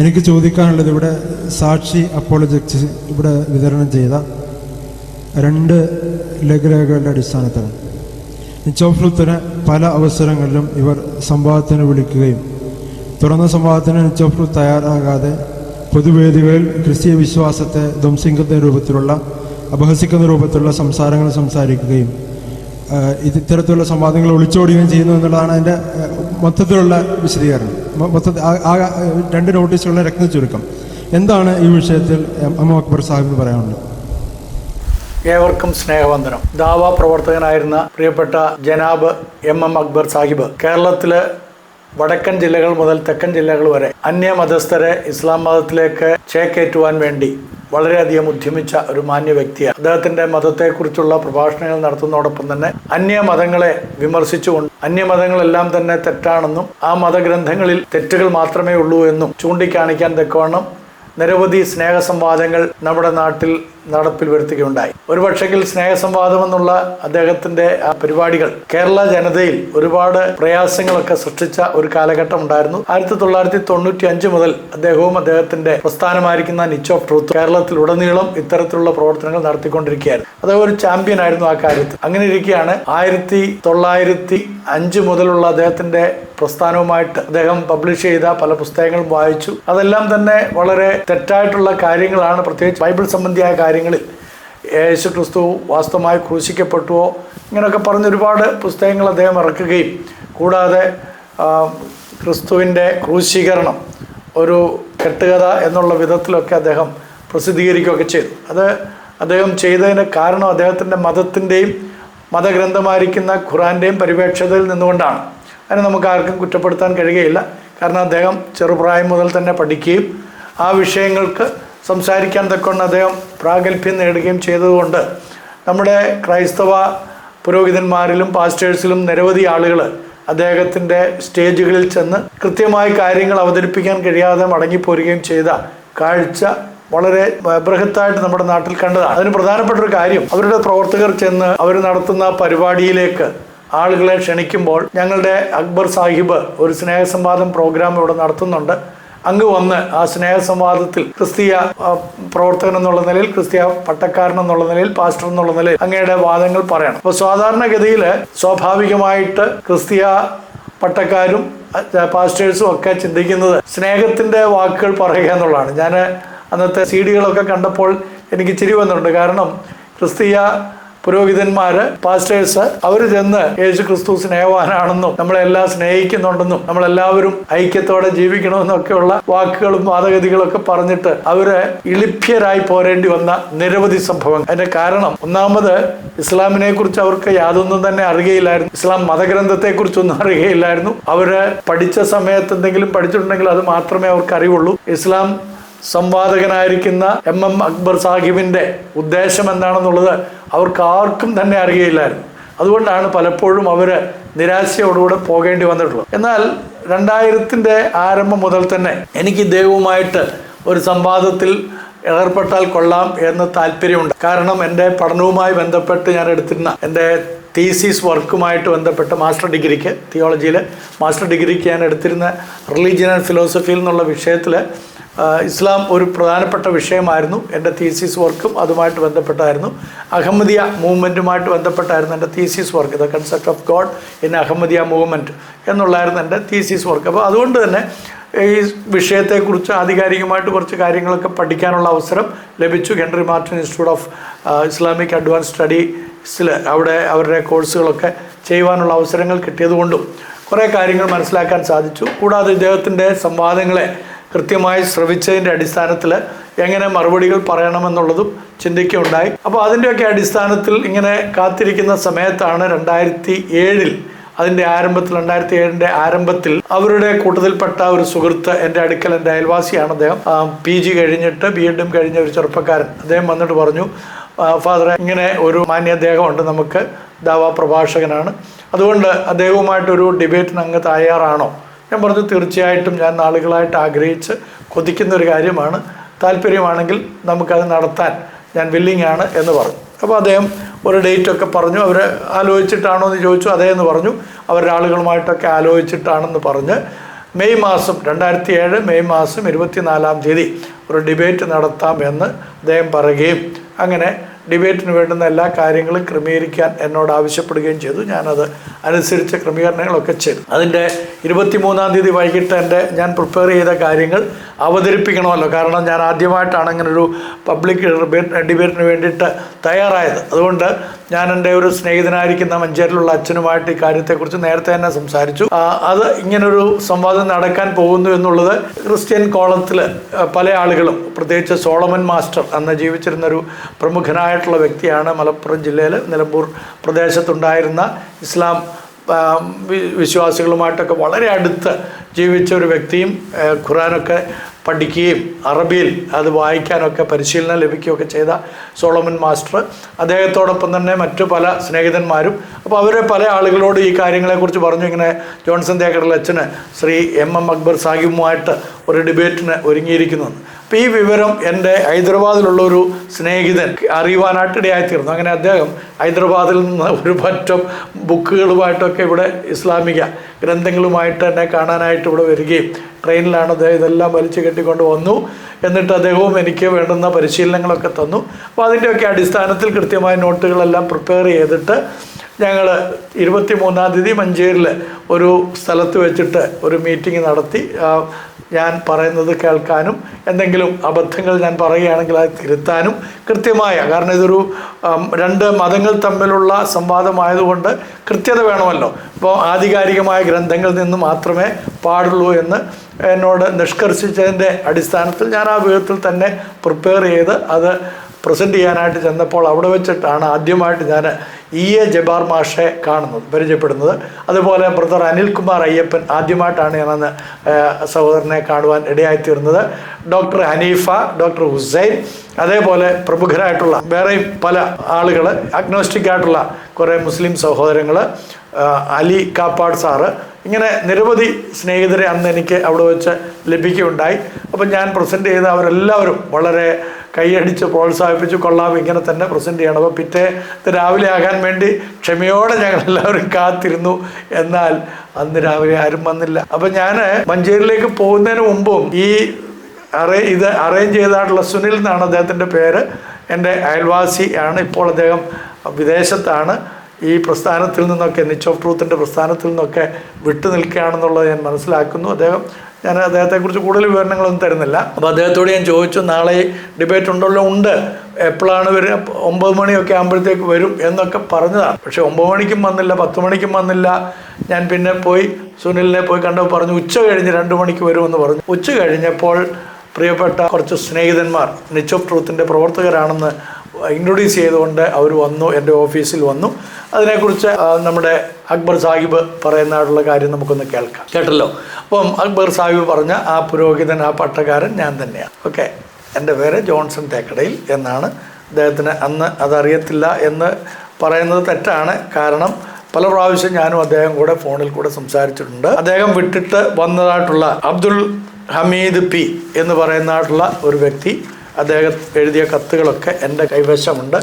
എനിക്ക് ചോദിക്കാനുള്ളത്, ഇവിടെ സാക്ഷി അപ്പോളജക്സ് ഇവിടെ വിതരണം ചെയ്ത 2 ലഘുലേഖകളുടെ അടിസ്ഥാനത്തിലാണ്. നിച്ചോഫ്ലുത്തിനെ പല അവസരങ്ങളിലും ഇവർ സംവാദത്തിന് വിളിക്കുകയും തുറന്ന സംവാദത്തിന് നിച്ചോഫ്ലു തയ്യാറാകാതെ പൊതുവേദികളിൽ ക്രിസ്തീയ വിശ്വാസത്തെ ധ്വംസിക്കുന്ന രൂപത്തിലുള്ള, അപഹസിക്കുന്ന രൂപത്തിലുള്ള സംസാരങ്ങൾ സംസാരിക്കുകയും ഇത്തരത്തിലുള്ള സംവാദങ്ങൾ ഒളിച്ചോടുകയും ചെയ്യുന്നു എന്നുള്ളതാണ് അതിൻ്റെ മൊത്തത്തിലുള്ള വിശദീകരണം. മൊത്തത്തിൽ 2 നോട്ടീസുകളുടെ രത്ന ചുരുക്കം. എന്താണ് ഈ വിഷയത്തിൽ അക്ബർ സാഹിബിന് പറയാനുള്ളത്? ഏവർക്കും സ്നേഹവന്ദനം. ദാവ പ്രവർത്തകനായിരുന്ന പ്രിയപ്പെട്ട ജനാബ് അക്ബർ സാഹിബ് കേരളത്തിലെ വടക്കൻ ജില്ലകൾ മുതൽ തെക്കൻ ജില്ലകൾ വരെ അന്യമതസ്ഥരെ ഇസ്ലാം മതത്തിലേക്ക് ചേക്കേറ്റുവാൻ വേണ്ടി വളരെയധികം ഉദ്യമിച്ച ഒരു മാന്യ വ്യക്തിയാണ്. അദ്ദേഹത്തിന്റെ മതത്തെക്കുറിച്ചുള്ള പ്രഭാഷണങ്ങൾ നടത്തുന്നതോടൊപ്പം തന്നെ അന്യമതങ്ങളെ വിമർശിച്ചുകൊണ്ട് അന്യമതങ്ങളെല്ലാം തന്നെ തെറ്റാണെന്നും ആ മതഗ്രന്ഥങ്ങളിൽ തെറ്റുകൾ മാത്രമേ ഉള്ളൂ എന്നും ചൂണ്ടിക്കാണിക്കാൻ തക്കവണ്ണം നിരവധി സ്നേഹസംവാദങ്ങൾ നമ്മുടെ നാട്ടിൽ നടപ്പിൽ വരുത്തുകയുണ്ടായി. ഒരു പക്ഷെങ്കിൽ സ്നേഹസംവാദം എന്നുള്ള അദ്ദേഹത്തിന്റെ ആ പരിപാടികൾ കേരള ജനതയിൽ ഒരുപാട് പ്രയാസങ്ങളൊക്കെ സൃഷ്ടിച്ച ഒരു കാലഘട്ടം ഉണ്ടായിരുന്നു. 1995 മുതൽ അദ്ദേഹവും അദ്ദേഹത്തിന്റെ പ്രസ്ഥാനമായിരിക്കുന്ന നിച്ച് ഓഫ് ട്രൂത്ത് കേരളത്തിലുടനീളം ഇത്തരത്തിലുള്ള പ്രവർത്തനങ്ങൾ നടത്തിക്കൊണ്ടിരിക്കുകയായിരുന്നു. അദ്ദേഹം ഒരു ചാമ്പ്യൻ ആയിരുന്നു ആ കാര്യത്തിൽ. അങ്ങനെ ഇരിക്കുകയാണ് 1905 മുതലുള്ള അദ്ദേഹത്തിന്റെ പ്രസ്ഥാനവുമായിട്ട് അദ്ദേഹം പബ്ലിഷ് ചെയ്ത പല പുസ്തകങ്ങളും വായിച്ചു. അതെല്ലാം തന്നെ വളരെ തെറ്റായിട്ടുള്ള കാര്യങ്ങളാണ്. പ്രത്യേകിച്ച് ബൈബിൾ സംബന്ധിയായ കാര്യങ്ങളിൽ യേശു ക്രിസ്തു വാസ്തവമായി ക്രൂശിക്കപ്പെട്ടുവോ ഇങ്ങനെയൊക്കെ പറഞ്ഞ് ഒരുപാട് പുസ്തകങ്ങൾ അദ്ദേഹം ഇറക്കുകയും കൂടാതെ ക്രിസ്തുവിൻ്റെ ക്രൂശീകരണം ഒരു കെട്ടുകഥ എന്നുള്ള വിധത്തിലൊക്കെ അദ്ദേഹം പ്രസിദ്ധീകരിക്കുകയൊക്കെ ചെയ്തു. അത് അദ്ദേഹം ചെയ്തതിന് കാരണം അദ്ദേഹത്തിൻ്റെ മതത്തിൻ്റെയും മതഗ്രന്ഥമായിരിക്കുന്ന ഖുറാൻ്റെയും പരിപേക്ഷതയിൽ നിന്നുകൊണ്ടാണ്. അതിനെ നമുക്ക് ആർക്കും കുറ്റപ്പെടുത്താൻ കഴിയുകയില്ല. കാരണം അദ്ദേഹം ചെറുപ്രായം മുതൽ തന്നെ പഠിക്കുകയും ആ വിഷയങ്ങൾക്ക് സംസാരിക്കാൻ തക്കൊണ്ട് അദ്ദേഹം പ്രാഗൽഭ്യം നേടുകയും ചെയ്തതുകൊണ്ട് നമ്മുടെ ക്രൈസ്തവ പുരോഹിതന്മാരിലും പാസ്റ്റേഴ്സിലും നിരവധി ആളുകൾ അദ്ദേഹത്തിൻ്റെ സ്റ്റേജുകളിൽ ചെന്ന് കൃത്യമായി കാര്യങ്ങൾ അവതരിപ്പിക്കാൻ കഴിയാതെ മടങ്ങിപ്പോരുകയും ചെയ്ത കാഴ്ച വളരെ ബൃഹത്തായിട്ട് നമ്മുടെ നാട്ടിൽ കണ്ടതാണ്. അതിന് പ്രധാനപ്പെട്ട ഒരു കാര്യം, അവരുടെ പ്രവർത്തകർ ചെന്ന് അവർ നടത്തുന്ന പരിപാടിയിലേക്ക് ആളുകളെ ക്ഷണിക്കുമ്പോൾ ഞങ്ങളുടെ അക്ബർ സാഹിബ് ഒരു സ്നേഹസംവാദം പ്രോഗ്രാം ഇവിടെ നടത്തുന്നുണ്ട്, അങ്ങ് വന്ന് ആ സ്നേഹസംവാദത്തിൽ ക്രിസ്തീയ പ്രവർത്തകൻ എന്നുള്ള നിലയിൽ, ക്രിസ്തീയ പട്ടക്കാരൻ എന്നുള്ള നിലയിൽ, പാസ്റ്റർ എന്നുള്ള നിലയിൽ അങ്ങയുടെ വാദങ്ങൾ പറയണം. അപ്പോൾ സാധാരണഗതിയിൽ സ്വാഭാവികമായിട്ട് ക്രിസ്തീയ പട്ടക്കാരും പാസ്റ്റേഴ്സും ഒക്കെ ചിന്തിക്കുന്നത് സ്നേഹത്തിന്റെ വാക്കുകൾ പറയുക എന്നുള്ളതാണ്. ഞാൻ അന്നത്തെ CD-കളൊക്കെ കണ്ടപ്പോൾ എനിക്ക് ചിരി വന്നിട്ടുണ്ട്. കാരണം ക്രിസ്തീയ പുരോഹിതന്മാര്, പാസ്റ്റേഴ്സ്, അവർ ചെന്ന് യേശു ക്രിസ്തു സ്നേഹവാനാണെന്നും നമ്മളെല്ലാം സ്നേഹിക്കുന്നുണ്ടെന്നും നമ്മളെല്ലാവരും ഐക്യത്തോടെ ജീവിക്കണമെന്നൊക്കെയുള്ള വാക്കുകളും വാദഗതികളൊക്കെ പറഞ്ഞിട്ട് അവര് ഇളിഭ്യരായി പോരേണ്ടി വന്ന നിരവധി സംഭവങ്ങൾ. അതിന്റെ കാരണം, ഒന്നാമത് ഇസ്ലാമിനെ കുറിച്ച് അവർക്ക് യാതൊന്നും തന്നെ അറിയുകയില്ലായിരുന്നു. ഇസ്ലാം മതഗ്രന്ഥത്തെ കുറിച്ചൊന്നും അറിയുകയില്ലായിരുന്നു. അവര് പഠിച്ച സമയത്ത് എന്തെങ്കിലും പഠിച്ചിട്ടുണ്ടെങ്കിൽ അത് മാത്രമേ അവർക്ക് അറിവുള്ളൂ. ഇസ്ലാം സംവാദകനായിരിക്കുന്ന അക്ബർ സാഹിബിന്റെ ഉദ്ദേശം എന്താണെന്നുള്ളത് അവർക്ക് ആർക്കും തന്നെ അറിയുകയില്ലായിരുന്നു. അതുകൊണ്ടാണ് പലപ്പോഴും അവർ നിരാശയോടുകൂടെ പോകേണ്ടി വന്നിട്ടുള്ളത്. എന്നാൽ 2000-ന്റെ ആരംഭം മുതൽ തന്നെ എനിക്ക് ഇദ്ദേഹവുമായിട്ട് ഒരു സംവാദത്തിൽ ഏർപ്പെട്ടാൽ കൊള്ളാം എന്ന് താല്പര്യമുണ്ട്. കാരണം എൻ്റെ പഠനവുമായി ബന്ധപ്പെട്ട് ഞാൻ എടുത്തിരുന്ന എൻ്റെ തീസിസ് വർക്കുമായിട്ട് ബന്ധപ്പെട്ട് മാസ്റ്റർ ഡിഗ്രിക്ക്, തിയോളജിയിൽ മാസ്റ്റർ ഡിഗ്രിക്ക് ഞാൻ എടുത്തിരുന്ന റിലീജിയൻ ആൻഡ് ഫിലോസഫിയിൽ എന്നുള്ള വിഷയത്തിൽ ഇസ്ലാം ഒരു പ്രധാനപ്പെട്ട വിഷയമായിരുന്നു. എൻ്റെ തീസിസ് വർക്കും അതുമായിട്ട് ബന്ധപ്പെട്ടായിരുന്നു. അഹമ്മദിയ മൂവ്മെൻറ്റുമായിട്ട് ബന്ധപ്പെട്ടായിരുന്നു എൻ്റെ thesis work. The concept of God in Ahmadiyya movement എന്നുള്ളായിരുന്നു എൻ്റെ തീസിസ് വർക്ക്. അപ്പോൾ അതുകൊണ്ട് തന്നെ ഈ വിഷയത്തെക്കുറിച്ച് ആധികാരികമായിട്ട് കുറച്ച് കാര്യങ്ങളൊക്കെ പഠിക്കാനുള്ള അവസരം ലഭിച്ചു. Henry Martin institute of Islamic advance സ്റ്റഡീസിൽ അവിടെ അവരുടെ കോഴ്സുകളൊക്കെ ചെയ്യുവാനുള്ള അവസരങ്ങൾ കിട്ടിയതുകൊണ്ടും കുറേ കാര്യങ്ങൾ മനസ്സിലാക്കാൻ സാധിച്ചു. കൂടാതെ ഇദ്ദേഹത്തിൻ്റെ സംവാദങ്ങളെ കൃത്യമായി ശ്രവിച്ചതിൻ്റെ അടിസ്ഥാനത്തിൽ എങ്ങനെ മറുപടികൾ പറയണമെന്നുള്ളതും ചിന്തിക്കുകയുണ്ടായി. അപ്പോൾ അതിൻ്റെയൊക്കെ അടിസ്ഥാനത്തിൽ ഇങ്ങനെ കാത്തിരിക്കുന്ന സമയത്താണ് 2007 അതിൻ്റെ ആരംഭത്തിൽ 2007-ന്റെ ആരംഭത്തിൽ അവരുടെ കൂട്ടത്തിൽപ്പെട്ട ഒരു സുഹൃത്ത് എൻ്റെ അടുക്കൽ, എൻ്റെ അയൽവാസിയാണ് അദ്ദേഹം, PG കഴിഞ്ഞിട്ട് B.Ed കഴിഞ്ഞ ഒരു ചെറുപ്പക്കാരൻ, അദ്ദേഹം വന്നിട്ട് പറഞ്ഞു, ഫാദറെ, ഇങ്ങനെ ഒരു മാന്യദേഹമുണ്ട്, നമുക്ക് ദാവാ പ്രഭാഷകനാണ്, അതുകൊണ്ട് അദ്ദേഹവുമായിട്ടൊരു ഡിബേറ്റിന് അങ്ങ് തയ്യാറാണോ? ഞാൻ പറഞ്ഞു, തീർച്ചയായിട്ടും ഞാൻ നാളുകളായിട്ട് ആഗ്രഹിച്ച് കൊതിക്കുന്ന ഒരു കാര്യമാണ്, താല്പര്യമാണെങ്കിൽ നമുക്കത് നടത്താൻ ഞാൻ വില്ലിങ് ആണ് എന്ന് പറഞ്ഞു. അപ്പോൾ അദ്ദേഹം ഒരു ഡേറ്റൊക്കെ പറഞ്ഞു. അവർ ആലോചിച്ചിട്ടാണോ എന്ന് ചോദിച്ചു. അതേ എന്ന് പറഞ്ഞു. അവരുടെ ആളുകളുമായിട്ടൊക്കെ ആലോചിച്ചിട്ടാണെന്ന് പറഞ്ഞ് മെയ് മാസം 2007 മെയ് മാസം 24-ാം തീയതി ഒരു ഡിബേറ്റ് നടത്താം എന്ന് അദ്ദേഹം പറയുകയും അങ്ങനെ ഡിബേറ്റിന് വേണ്ടുന്ന എല്ലാ കാര്യങ്ങളും ക്രമീകരിക്കാൻ എന്നോട് ആവശ്യപ്പെടുകയും ചെയ്തു. ഞാനത് അനുസരിച്ച് ക്രമീകരണങ്ങളൊക്കെ ചെയ്തു. അതിൻ്റെ 23-ാം തീയതി വൈകിട്ട് ഞാൻ പ്രിപ്പയർ ചെയ്ത കാര്യങ്ങൾ അവതരിപ്പിക്കണമല്ലോ. കാരണം ഞാൻ ആദ്യമായിട്ടാണ് ഇങ്ങനൊരു പബ്ലിക് ഡിബേറ്റിന് വേണ്ടിയിട്ട് തയ്യാറായത്. അതുകൊണ്ട് ഞാൻ എൻ്റെ ഒരു സ്നേഹിതനായിരിക്കുന്ന മഞ്ചേരിയിലുള്ള അച്ഛനുമായിട്ട് ഈ കാര്യത്തെക്കുറിച്ച് നേരത്തെ തന്നെ സംസാരിച്ചു. അത് ഇങ്ങനൊരു സംവാദം നടക്കാൻ പോകുന്നു എന്നുള്ളത് ക്രിസ്ത്യൻ കോളത്തിൽ പല ആളുകളും, പ്രത്യേകിച്ച് സോളമൻ മാസ്റ്റർ അന്ന് ജീവിച്ചിരുന്നൊരു പ്രമുഖനായിട്ടുള്ള വ്യക്തിയാണ്. മലപ്പുറം ജില്ലയിൽ നിലമ്പൂർ പ്രദേശത്തുണ്ടായിരുന്ന ഇസ്ലാം വിശ്വാസികളുമായിട്ടൊക്കെ വളരെ അടുത്ത് ജീവിച്ച ഒരു വ്യക്തിയും ഖുർആനൊക്കെ പഠിക്കുകയും അറബിയിൽ അത് വായിക്കാനൊക്കെ പരിശീലനം ലഭിക്കുകയൊക്കെ ചെയ്ത സോളമൻ മാസ്റ്റർ, അദ്ദേഹത്തോടൊപ്പം തന്നെ മറ്റു പല സ്നേഹിതന്മാരും. അപ്പോൾ അവരെ പല ആളുകളോട് ഈ കാര്യങ്ങളെക്കുറിച്ച് പറഞ്ഞു. ഇങ്ങനെ ജോൺസൺ തേക്കടയിൽ അച്ഛന് ശ്രീ MM അക്ബർ സാഹിബുമായിട്ട് ഒരു ഡിബേറ്റിന് ഒരുങ്ങിയിരിക്കുന്നു. അപ്പോൾ ഈ വിവരം എൻ്റെ ഹൈദരാബാദിലുള്ളൊരു സ്നേഹിതൻ അറിയുവാനായിട്ട് ഇടയായിത്തീർന്നു. അങ്ങനെ അദ്ദേഹം ഹൈദരാബാദിൽ നിന്ന് ഒരു പറ്റം ബുക്കുകളുമായിട്ടൊക്കെ ഇവിടെ ഇസ്ലാമിക ഗ്രന്ഥങ്ങളുമായിട്ട് എന്നെ കാണാനായിട്ട് ഇവിടെ വരികയും ട്രെയിനിലാണ് അദ്ദേഹം ഇതെല്ലാം വലിച്ചു കെട്ടിക്കൊണ്ട് വന്നു. എന്നിട്ട് അദ്ദേഹവും എനിക്ക് വേണ്ടുന്ന പരിശീലനങ്ങളൊക്കെ തന്നു. അപ്പോൾ അതിൻ്റെയൊക്കെ അടിസ്ഥാനത്തിൽ കൃത്യമായ നോട്ടുകളെല്ലാം പ്രിപ്പയർ ചെയ്തിട്ട് ഞങ്ങൾ 23-ാം തീയതി മഞ്ചേരിയിൽ ഒരു സ്ഥലത്ത് വെച്ചിട്ട് ഒരു മീറ്റിംഗ് നടത്തി. ഞാൻ പറയുന്നത് കേൾക്കാനും എന്തെങ്കിലും അബദ്ധങ്ങൾ ഞാൻ പറയുകയാണെങ്കിൽ അത് തിരുത്താനും കൃത്യമായ, കാരണം ഇതൊരു രണ്ട് മതങ്ങൾ തമ്മിലുള്ള സംവാദമായതുകൊണ്ട് കൃത്യത വേണമല്ലോ. അപ്പോൾ ആധികാരികമായ ഗ്രന്ഥങ്ങളിൽ നിന്ന് മാത്രമേ പാടുള്ളൂ എന്ന് എന്നോട് നിഷ്കർഷിച്ചതിൻ്റെ അടിസ്ഥാനത്തിൽ ഞാൻ ആ വിധത്തിൽ തന്നെ പ്രിപ്പയർ ചെയ്ത് അത് പ്രസൻറ്റ് ചെയ്യാനായിട്ട് ചെന്നപ്പോൾ അവിടെ വെച്ചിട്ടാണ് ആദ്യമായിട്ട് ഞാൻ EA ജബ്ബാർ മാഷെ കാണുന്നത്, പരിചയപ്പെടുന്നത്. അതുപോലെ ബ്രദർ അനിൽകുമാർ അയ്യപ്പൻ ആദ്യമായിട്ടാണ് ഞാനന്ന് സഹോദരനെ കാണുവാൻ ഇടയായിത്തീർന്നത്. ഡോക്ടർ ഹനീഫ, ഡോക്ടർ ഹുസൈൻ, അതേപോലെ പ്രമുഖരായിട്ടുള്ള വേറെയും പല ആളുകൾ, അഗ്നോസ്റ്റിക് ആയിട്ടുള്ള കുറേ മുസ്ലിം സഹോദരങ്ങൾ, അലി കാപ്പാട് സാറ്, ഇങ്ങനെ നിരവധി സ്നേഹിതരെ അന്ന് എനിക്ക് അവിടെ വെച്ച് ലഭിക്കുകയുണ്ടായി. അപ്പം ഞാൻ പ്രസൻറ്റ് ചെയ്ത അവരെല്ലാവരും വളരെ കൈയടിച്ച് പ്രോത്സാഹിപ്പിച്ച്, കൊള്ളാം, ഇങ്ങനെ തന്നെ പ്രസൻറ്റ് ചെയ്യണം. അപ്പോൾ പിറ്റേന്ന് രാവിലെ ആകാൻ വേണ്ടി ക്ഷമയോടെ ഞങ്ങളെല്ലാവരും കാത്തിരുന്നു. എന്നാൽ അന്ന് രാവിലെ ആരും വന്നില്ല. അപ്പം ഞാൻ മഞ്ചേരിയിലേക്ക് പോകുന്നതിന് മുമ്പും ഇത് അറേഞ്ച് ചെയ്തിട്ടുള്ള സുനിൽ എന്നാണ് അദ്ദേഹത്തിൻ്റെ പേര്, എൻ്റെ അയൽവാസി ആണ്. ഇപ്പോൾ അദ്ദേഹം വിദേശത്താണ്. ഈ പ്രസ്ഥാനത്തിൽ നിന്നൊക്കെ, നിച്ച് ഓഫ് ട്രൂത്തിൻ്റെ പ്രസ്ഥാനത്തിൽ നിന്നൊക്കെ വിട്ടു നിൽക്കുകയാണെന്നുള്ളത് ഞാൻ മനസ്സിലാക്കുന്നു. ഞാൻ അദ്ദേഹത്തെക്കുറിച്ച് കൂടുതൽ വിവരണങ്ങളൊന്നും തരുന്നില്ല. അപ്പോൾ അദ്ദേഹത്തോട് ഞാൻ ചോദിച്ചു, നാളെ ഡിബേറ്റ് ഉണ്ടല്ലോ? ഉണ്ട്. എപ്പോഴാണ് വരിക? 9 മണിയൊക്കെ ആകുമ്പോഴത്തേക്ക് വരും എന്നൊക്കെ പറഞ്ഞതാണ്. പക്ഷേ 9 മണിക്കും വന്നില്ല, 10 മണിക്കും വന്നില്ല. ഞാൻ പിന്നെ സുനിലിനെ പോയി കണ്ടപ്പോൾ പറഞ്ഞു ഉച്ച കഴിഞ്ഞ് 2 മണിക്ക് വരുമെന്ന് പറഞ്ഞു. ഉച്ച കഴിഞ്ഞപ്പോൾ പ്രിയപ്പെട്ട കുറച്ച് സ്നേഹിതന്മാർ നിച്ച് ഓഫ് ട്രൂത്തിൻ്റെ പ്രവർത്തകരാണെന്ന് ഇൻട്രൊഡ്യൂസ് ചെയ്തുകൊണ്ട് അവർ വന്നു, എൻ്റെ ഓഫീസിൽ വന്നു. അതിനെക്കുറിച്ച് നമ്മുടെ അക്ബർ സാഹിബ് പറയുന്നതായിട്ടുള്ള കാര്യം നമുക്കൊന്ന് കേട്ടല്ലോ. അപ്പം അക്ബർ സാഹിബ് പറഞ്ഞ ആ പുരോഹിതൻ, ആ പട്ടക്കാരൻ ഞാൻ തന്നെയാണ്. ഓക്കെ, എൻ്റെ പേര് ജോൺസൺ തേക്കടയിൽ എന്നാണ്. അദ്ദേഹത്തിന് അന്ന് അതറിയത്തില്ല എന്ന് പറയുന്നത് തെറ്റാണ്. കാരണം പല പ്രാവശ്യം ഞാനും അദ്ദേഹം കൂടെ ഫോണിൽ കൂടെ സംസാരിച്ചിട്ടുണ്ട്. അദ്ദേഹം വിട്ടിട്ട് വന്നതായിട്ടുള്ള അബ്ദുൽ ഹമീദ് P എന്ന് പറയുന്നതായിട്ടുള്ള ഒരു വ്യക്തി, അദ്ദേഹം എഴുതിയ കത്തുകളൊക്കെ എൻ്റെ കൈവശമുണ്ട്.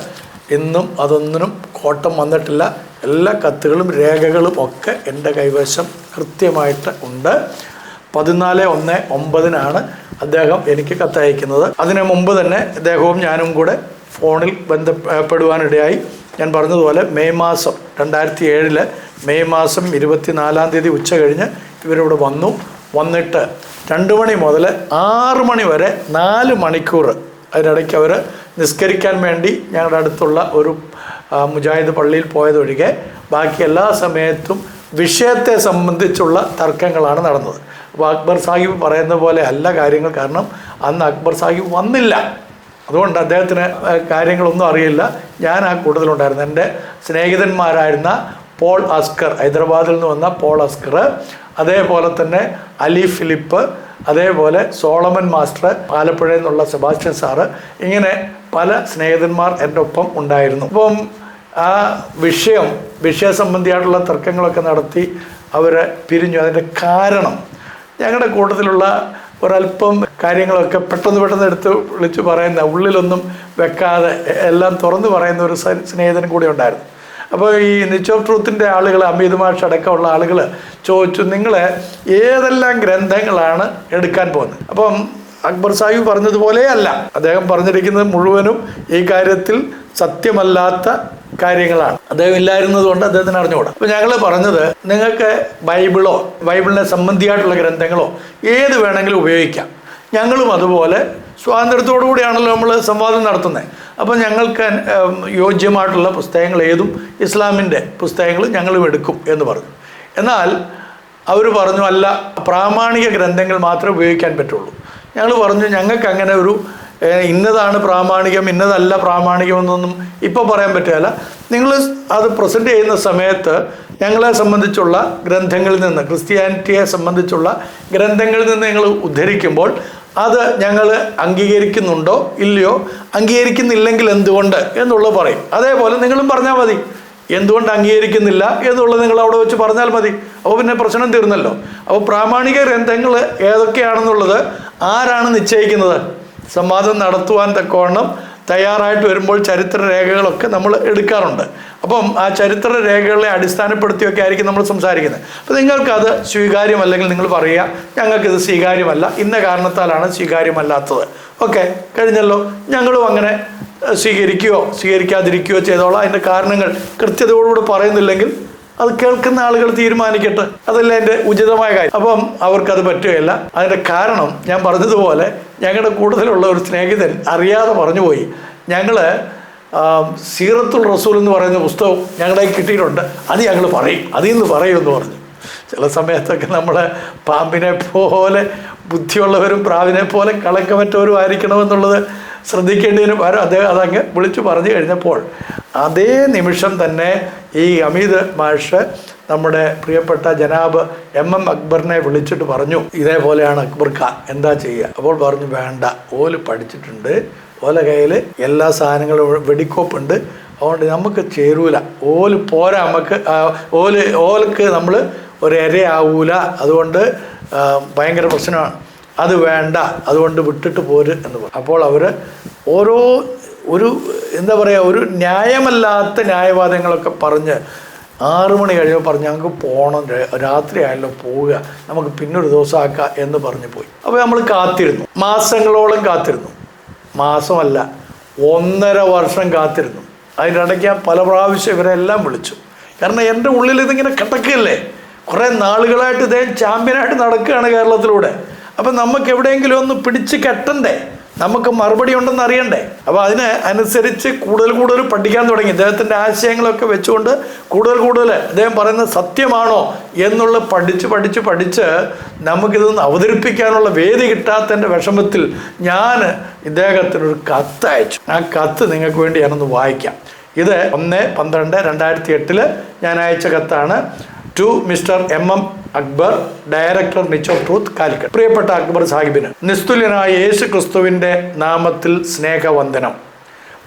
ഇന്നും അതൊന്നിനും കോട്ടം വന്നിട്ടില്ല. എല്ലാ കത്തുകളും രേഖകളും ഒക്കെ എൻ്റെ കൈവശം കൃത്യമായിട്ട് ഉണ്ട്. 14/1/9 അദ്ദേഹം എനിക്ക് കത്തയക്കുന്നത്. അതിനു മുമ്പ് തന്നെ അദ്ദേഹവും ഞാനും കൂടെ ഫോണിൽ ബന്ധപ്പെടുവാനിടയായി. ഞാൻ പറഞ്ഞതുപോലെ മെയ് മാസം 2007 മെയ് മാസം 24-ാം തീയതി ഉച്ച കഴിഞ്ഞ് ഇവരിവിടെ വന്നിട്ട് 2 മണി മുതൽ 6 മണി വരെ 4 മണിക്കൂർ അതിനിടയ്ക്ക് അവർ നിസ്കരിക്കാൻ വേണ്ടി ഞങ്ങളുടെ അടുത്തുള്ള ഒരു മുജാഹിദ് പള്ളിയിൽ പോയതൊഴികെ ബാക്കി എല്ലാ സമയത്തും വിഷയത്തെ സംബന്ധിച്ചുള്ള തർക്കങ്ങളാണ് നടന്നത്. അപ്പോൾ അക്ബർ സാഹിബ് പറയുന്ന പോലെ അല്ല കാര്യങ്ങൾ. കാരണം അന്ന് അക്ബർ സാഹിബ് വന്നില്ല, അതുകൊണ്ട് അദ്ദേഹത്തിന് കാര്യങ്ങളൊന്നും അറിയില്ല. ഞാൻ ആ കൂട്ടത്തിലുണ്ടായിരുന്നു. എൻ്റെ സ്നേഹിതന്മാരായിരുന്ന പോൾ അസ്കർ, ഹൈദരാബാദിൽ നിന്ന് വന്ന പോൾ അസ്കർ, അതേപോലെ തന്നെ അലി ഫിലിപ്പ്, അതേപോലെ സോളമൻ മാസ്റ്റർ, ആലപ്പുഴയിൽ നിന്നുള്ള സെബാസ്റ്റ്യൻ സാറ്, ഇങ്ങനെ പല സ്നേഹിതന്മാർ എൻ്റെ ഒപ്പം ഉണ്ടായിരുന്നു. അപ്പം ആ വിഷയ സംബന്ധിയായിട്ടുള്ള തർക്കങ്ങളൊക്കെ നടത്തി അവർ പിരിഞ്ഞു. അതിൻ്റെ കാരണം ഞങ്ങളുടെ കൂട്ടത്തിലുള്ള ഒരല്പം കാര്യങ്ങളൊക്കെ പെട്ടെന്ന് എടുത്ത് വിളിച്ച് പറയുന്ന, ഉള്ളിലൊന്നും വെക്കാതെ എല്ലാം തുറന്നു പറയുന്ന ഒരു സ്നേഹിതനും കൂടി ഉണ്ടായിരുന്നു. അപ്പോൾ ഈ നിച്ച് ഓഫ് ട്രൂത്തിൻ്റെ ആളുകൾ, അമീദ് മാഷ് അടക്കമുള്ള ആളുകൾ ചോദിച്ചു, നിങ്ങൾ ഏതെല്ലാം ഗ്രന്ഥങ്ങളാണ് എടുക്കാൻ പോകുന്നത്? അപ്പം അക്ബർ സാഹിബ് പറഞ്ഞതുപോലെ അല്ല, അദ്ദേഹം പറഞ്ഞിരിക്കുന്നത് മുഴുവനും ഈ കാര്യത്തിൽ സത്യമല്ലാത്ത കാര്യങ്ങളാണ്. അദ്ദേഹം ഇല്ലായിരുന്നത് കൊണ്ട് അദ്ദേഹത്തിന് അറിഞ്ഞുകൂടാ. അപ്പോൾ ഞങ്ങൾ പറഞ്ഞത്, നിങ്ങൾക്ക് ബൈബിളിനെ സംബന്ധിയായിട്ടുള്ള ഗ്രന്ഥങ്ങളോ ഏത് വേണമെങ്കിലും ഉപയോഗിക്കാം. ഞങ്ങളും അതുപോലെ സ്വാതന്ത്ര്യത്തോടു കൂടിയാണല്ലോ നമ്മൾ സംവാദം നടത്തുന്നത്. അപ്പോൾ ഞങ്ങൾക്ക് യോജ്യമായിട്ടുള്ള പുസ്തകങ്ങൾ ഏതും ഇസ്ലാമിൻ്റെ പുസ്തകങ്ങൾ ഞങ്ങളും എടുക്കും എന്ന് പറഞ്ഞു. എന്നാൽ അവർ പറഞ്ഞു, അല്ല, പ്രാമാണിക ഗ്രന്ഥങ്ങൾ മാത്രമേ ഉപയോഗിക്കാൻ പറ്റുള്ളൂ. ഞങ്ങൾ പറഞ്ഞു, ഞങ്ങൾക്ക് അങ്ങനെ ഒരു ഇന്നതാണ് പ്രാമാണികം, ഇന്നതല്ല പ്രാമാണികം എന്നൊന്നും ഇപ്പോൾ പറയാൻ പറ്റുകയില്ല. നിങ്ങൾ അത് പ്രസൻറ്റ് ചെയ്യുന്ന സമയത്ത് ഞങ്ങളെ സംബന്ധിച്ചുള്ള ഗ്രന്ഥങ്ങളിൽ നിന്ന്, ക്രിസ്ത്യാനിറ്റിയെ സംബന്ധിച്ചുള്ള ഗ്രന്ഥങ്ങളിൽ നിന്ന് നിങ്ങൾ ഉദ്ധരിക്കുമ്പോൾ അത് ഞങ്ങൾ അംഗീകരിക്കുന്നുണ്ടോ ഇല്ലയോ, അംഗീകരിക്കുന്നില്ലെങ്കിൽ എന്തുകൊണ്ട് എന്നുള്ളത് പറയും. അതേപോലെ നിങ്ങളും പറഞ്ഞാൽ മതി, എന്തുകൊണ്ട് അംഗീകരിക്കുന്നില്ല എന്നുള്ളത് നിങ്ങൾ അവിടെ വെച്ച് പറഞ്ഞാൽ മതി. അപ്പോൾ പിന്നെ പ്രശ്നം തീർന്നല്ലോ. അപ്പോൾ പ്രാമാണിക ഗ്രന്ഥങ്ങൾ ഏതൊക്കെയാണെന്നുള്ളത് ആരാണ് നിശ്ചയിക്കുന്നത്? സംവാദം നടത്തുവാൻ തക്കവണ്ണം തയ്യാറായിട്ട് വരുമ്പോൾ ചരിത്ര രേഖകളൊക്കെ നമ്മൾ എടുക്കാറുണ്ട്. അപ്പം ആ ചരിത്ര രേഖകളെ അടിസ്ഥാനപ്പെടുത്തിയൊക്കെ ആയിരിക്കും നമ്മൾ സംസാരിക്കുന്നത്. അപ്പോൾ നിങ്ങൾക്കത് സ്വീകാര്യമല്ലെങ്കിൽ നിങ്ങൾ പറയുക, ഞങ്ങൾക്കിത് സ്വീകാര്യമല്ല, ഇന്ന കാരണത്താലാണ് സ്വീകാര്യമല്ലാത്തത്. ഓക്കെ, കഴിഞ്ഞല്ലോ. ഞങ്ങളും അങ്ങനെ സ്വീകരിക്കുകയോ സ്വീകരിക്കാതിരിക്കുകയോ ചെയ്തോളാം. അതിൻ്റെ കാരണങ്ങൾ കൃത്യതയോടുകൂടി പറയുന്നില്ലെങ്കിൽ അത് കേൾക്കുന്ന ആളുകൾ തീരുമാനിക്കട്ടെ, അതല്ല എൻ്റെ ഉചിതമായ കാര്യം. അപ്പം അവർക്കത് പറ്റുകയില്ല. അതിൻ്റെ കാരണം ഞാൻ പറഞ്ഞതുപോലെ ഞങ്ങളുടെ കൂടുതലുള്ള ഒരു സ്നേഹിതൻ അറിയാതെ പറഞ്ഞുപോയി, ഞങ്ങൾ സീറത്തുൽ റസൂൽ എന്ന് പറയുന്ന പുസ്തകം ഞങ്ങളുടെ കിട്ടിയിട്ടുണ്ട്, അത് ഞങ്ങൾ പറയും, അതിൽ നിന്ന് പറയുമെന്ന് പറഞ്ഞു. ചില സമയത്തൊക്കെ നമ്മൾ പാമ്പിനെ പോലെ ബുദ്ധിയുള്ളവരും പ്രാവിനെ പോലെ കളങ്കമറ്റവരും ആയിരിക്കണമെന്നുള്ളത് ശ്രദ്ധിക്കേണ്ടതിന് പകരം അദ്ദേഹം അതങ്ങ് വിളിച്ചു പറഞ്ഞു കഴിഞ്ഞപ്പോൾ അതേ നിമിഷം തന്നെ ഈ അമീദ് മാഷ് നമ്മുടെ പ്രിയപ്പെട്ട ജനാബ് MM അക്ബറിനെ വിളിച്ചിട്ട് പറഞ്ഞു, ഇതേപോലെയാണ് അക്ബർ ഖാൻ, എന്താ ചെയ്യുക? അപ്പോൾ പറഞ്ഞു, വേണ്ട, ഓല് പഠിച്ചിട്ടുണ്ട്, ഓല കയ്യിൽ എല്ലാ സാധനങ്ങളും വെടിക്കോപ്പുണ്ട്, അതുകൊണ്ട് നമുക്ക് ചേരൂല, ഓല് പോരാ, നമുക്ക് ഓലക്ക് നമ്മൾ ഒരു ഇരയാവൂല, അതുകൊണ്ട് ഭയങ്കര പ്രശ്നമാണ്, അത് വേണ്ട, അതുകൊണ്ട് വിട്ടിട്ട് പോര് എന്ന് പറഞ്ഞു. അപ്പോൾ അവർ ഒരു എന്താ പറയുക, ഒരു ന്യായമല്ലാത്ത ന്യായവാദങ്ങളൊക്കെ പറഞ്ഞ് 6 മണി കഴിയുമ്പോൾ പറഞ്ഞു, ഞങ്ങൾക്ക് പോകണം, രാത്രി ആയല്ലോ, പോവുക, നമുക്ക് പിന്നൊരു ദിവസം ആക്കാം എന്ന് പറഞ്ഞു പോയി. അപ്പോൾ നമ്മൾ കാത്തിരുന്നു, മാസങ്ങളോളം കാത്തിരുന്നു, മാസമല്ല 1.5 വർഷം കാത്തിരുന്നു. അതിനിടയ്ക്ക് ഞാൻ പല പ്രാവശ്യം ഇവരെല്ലാം വിളിച്ചു. കാരണം എൻ്റെ ഉള്ളിൽ ഇതിങ്ങനെ കിടക്കുകയല്ലേ, കുറേ നാളുകളായിട്ട് ഇദ്ദേഹം ചാമ്പ്യനായിട്ട് നടക്കുകയാണ് കേരളത്തിലൂടെ. അപ്പം നമുക്ക് എവിടെയെങ്കിലും ഒന്ന് പിടിച്ച് കെട്ടണ്ടേ, നമുക്ക് മറുപടി ഉണ്ടെന്ന് അറിയണ്ടേ. അപ്പോൾ അതിന് അനുസരിച്ച് കൂടുതൽ പഠിക്കാൻ തുടങ്ങി. ഇദ്ദേഹത്തിൻ്റെ ആശയങ്ങളൊക്കെ വെച്ചുകൊണ്ട് കൂടുതൽ അദ്ദേഹം പറയുന്നത് സത്യമാണോ എന്നുള്ള പഠിച്ച് നമുക്കിതൊന്ന് അവതരിപ്പിക്കാനുള്ള വേദി കിട്ടാത്തതിൻ്റെ വിഷമത്തിൽ ഞാൻ ഇദ്ദേഹത്തിനൊരു കത്ത് അയച്ചു. ആ കത്ത് നിങ്ങൾക്ക് വേണ്ടി ഞാനൊന്ന് വായിക്കാം. ഇത് 1/12/2008 ഞാൻ അയച്ച കത്താണ്. To mister MM Akbar, director niche of truth, Calicut. പ്രിയപ്പെട്ട അക്ബർ സാഹിബിന് നിസ്തുല്യനായ യേശു ക്രിസ്തുവിൻ്റെ നാമത്തിൽ സ്നേഹവന്ദനം.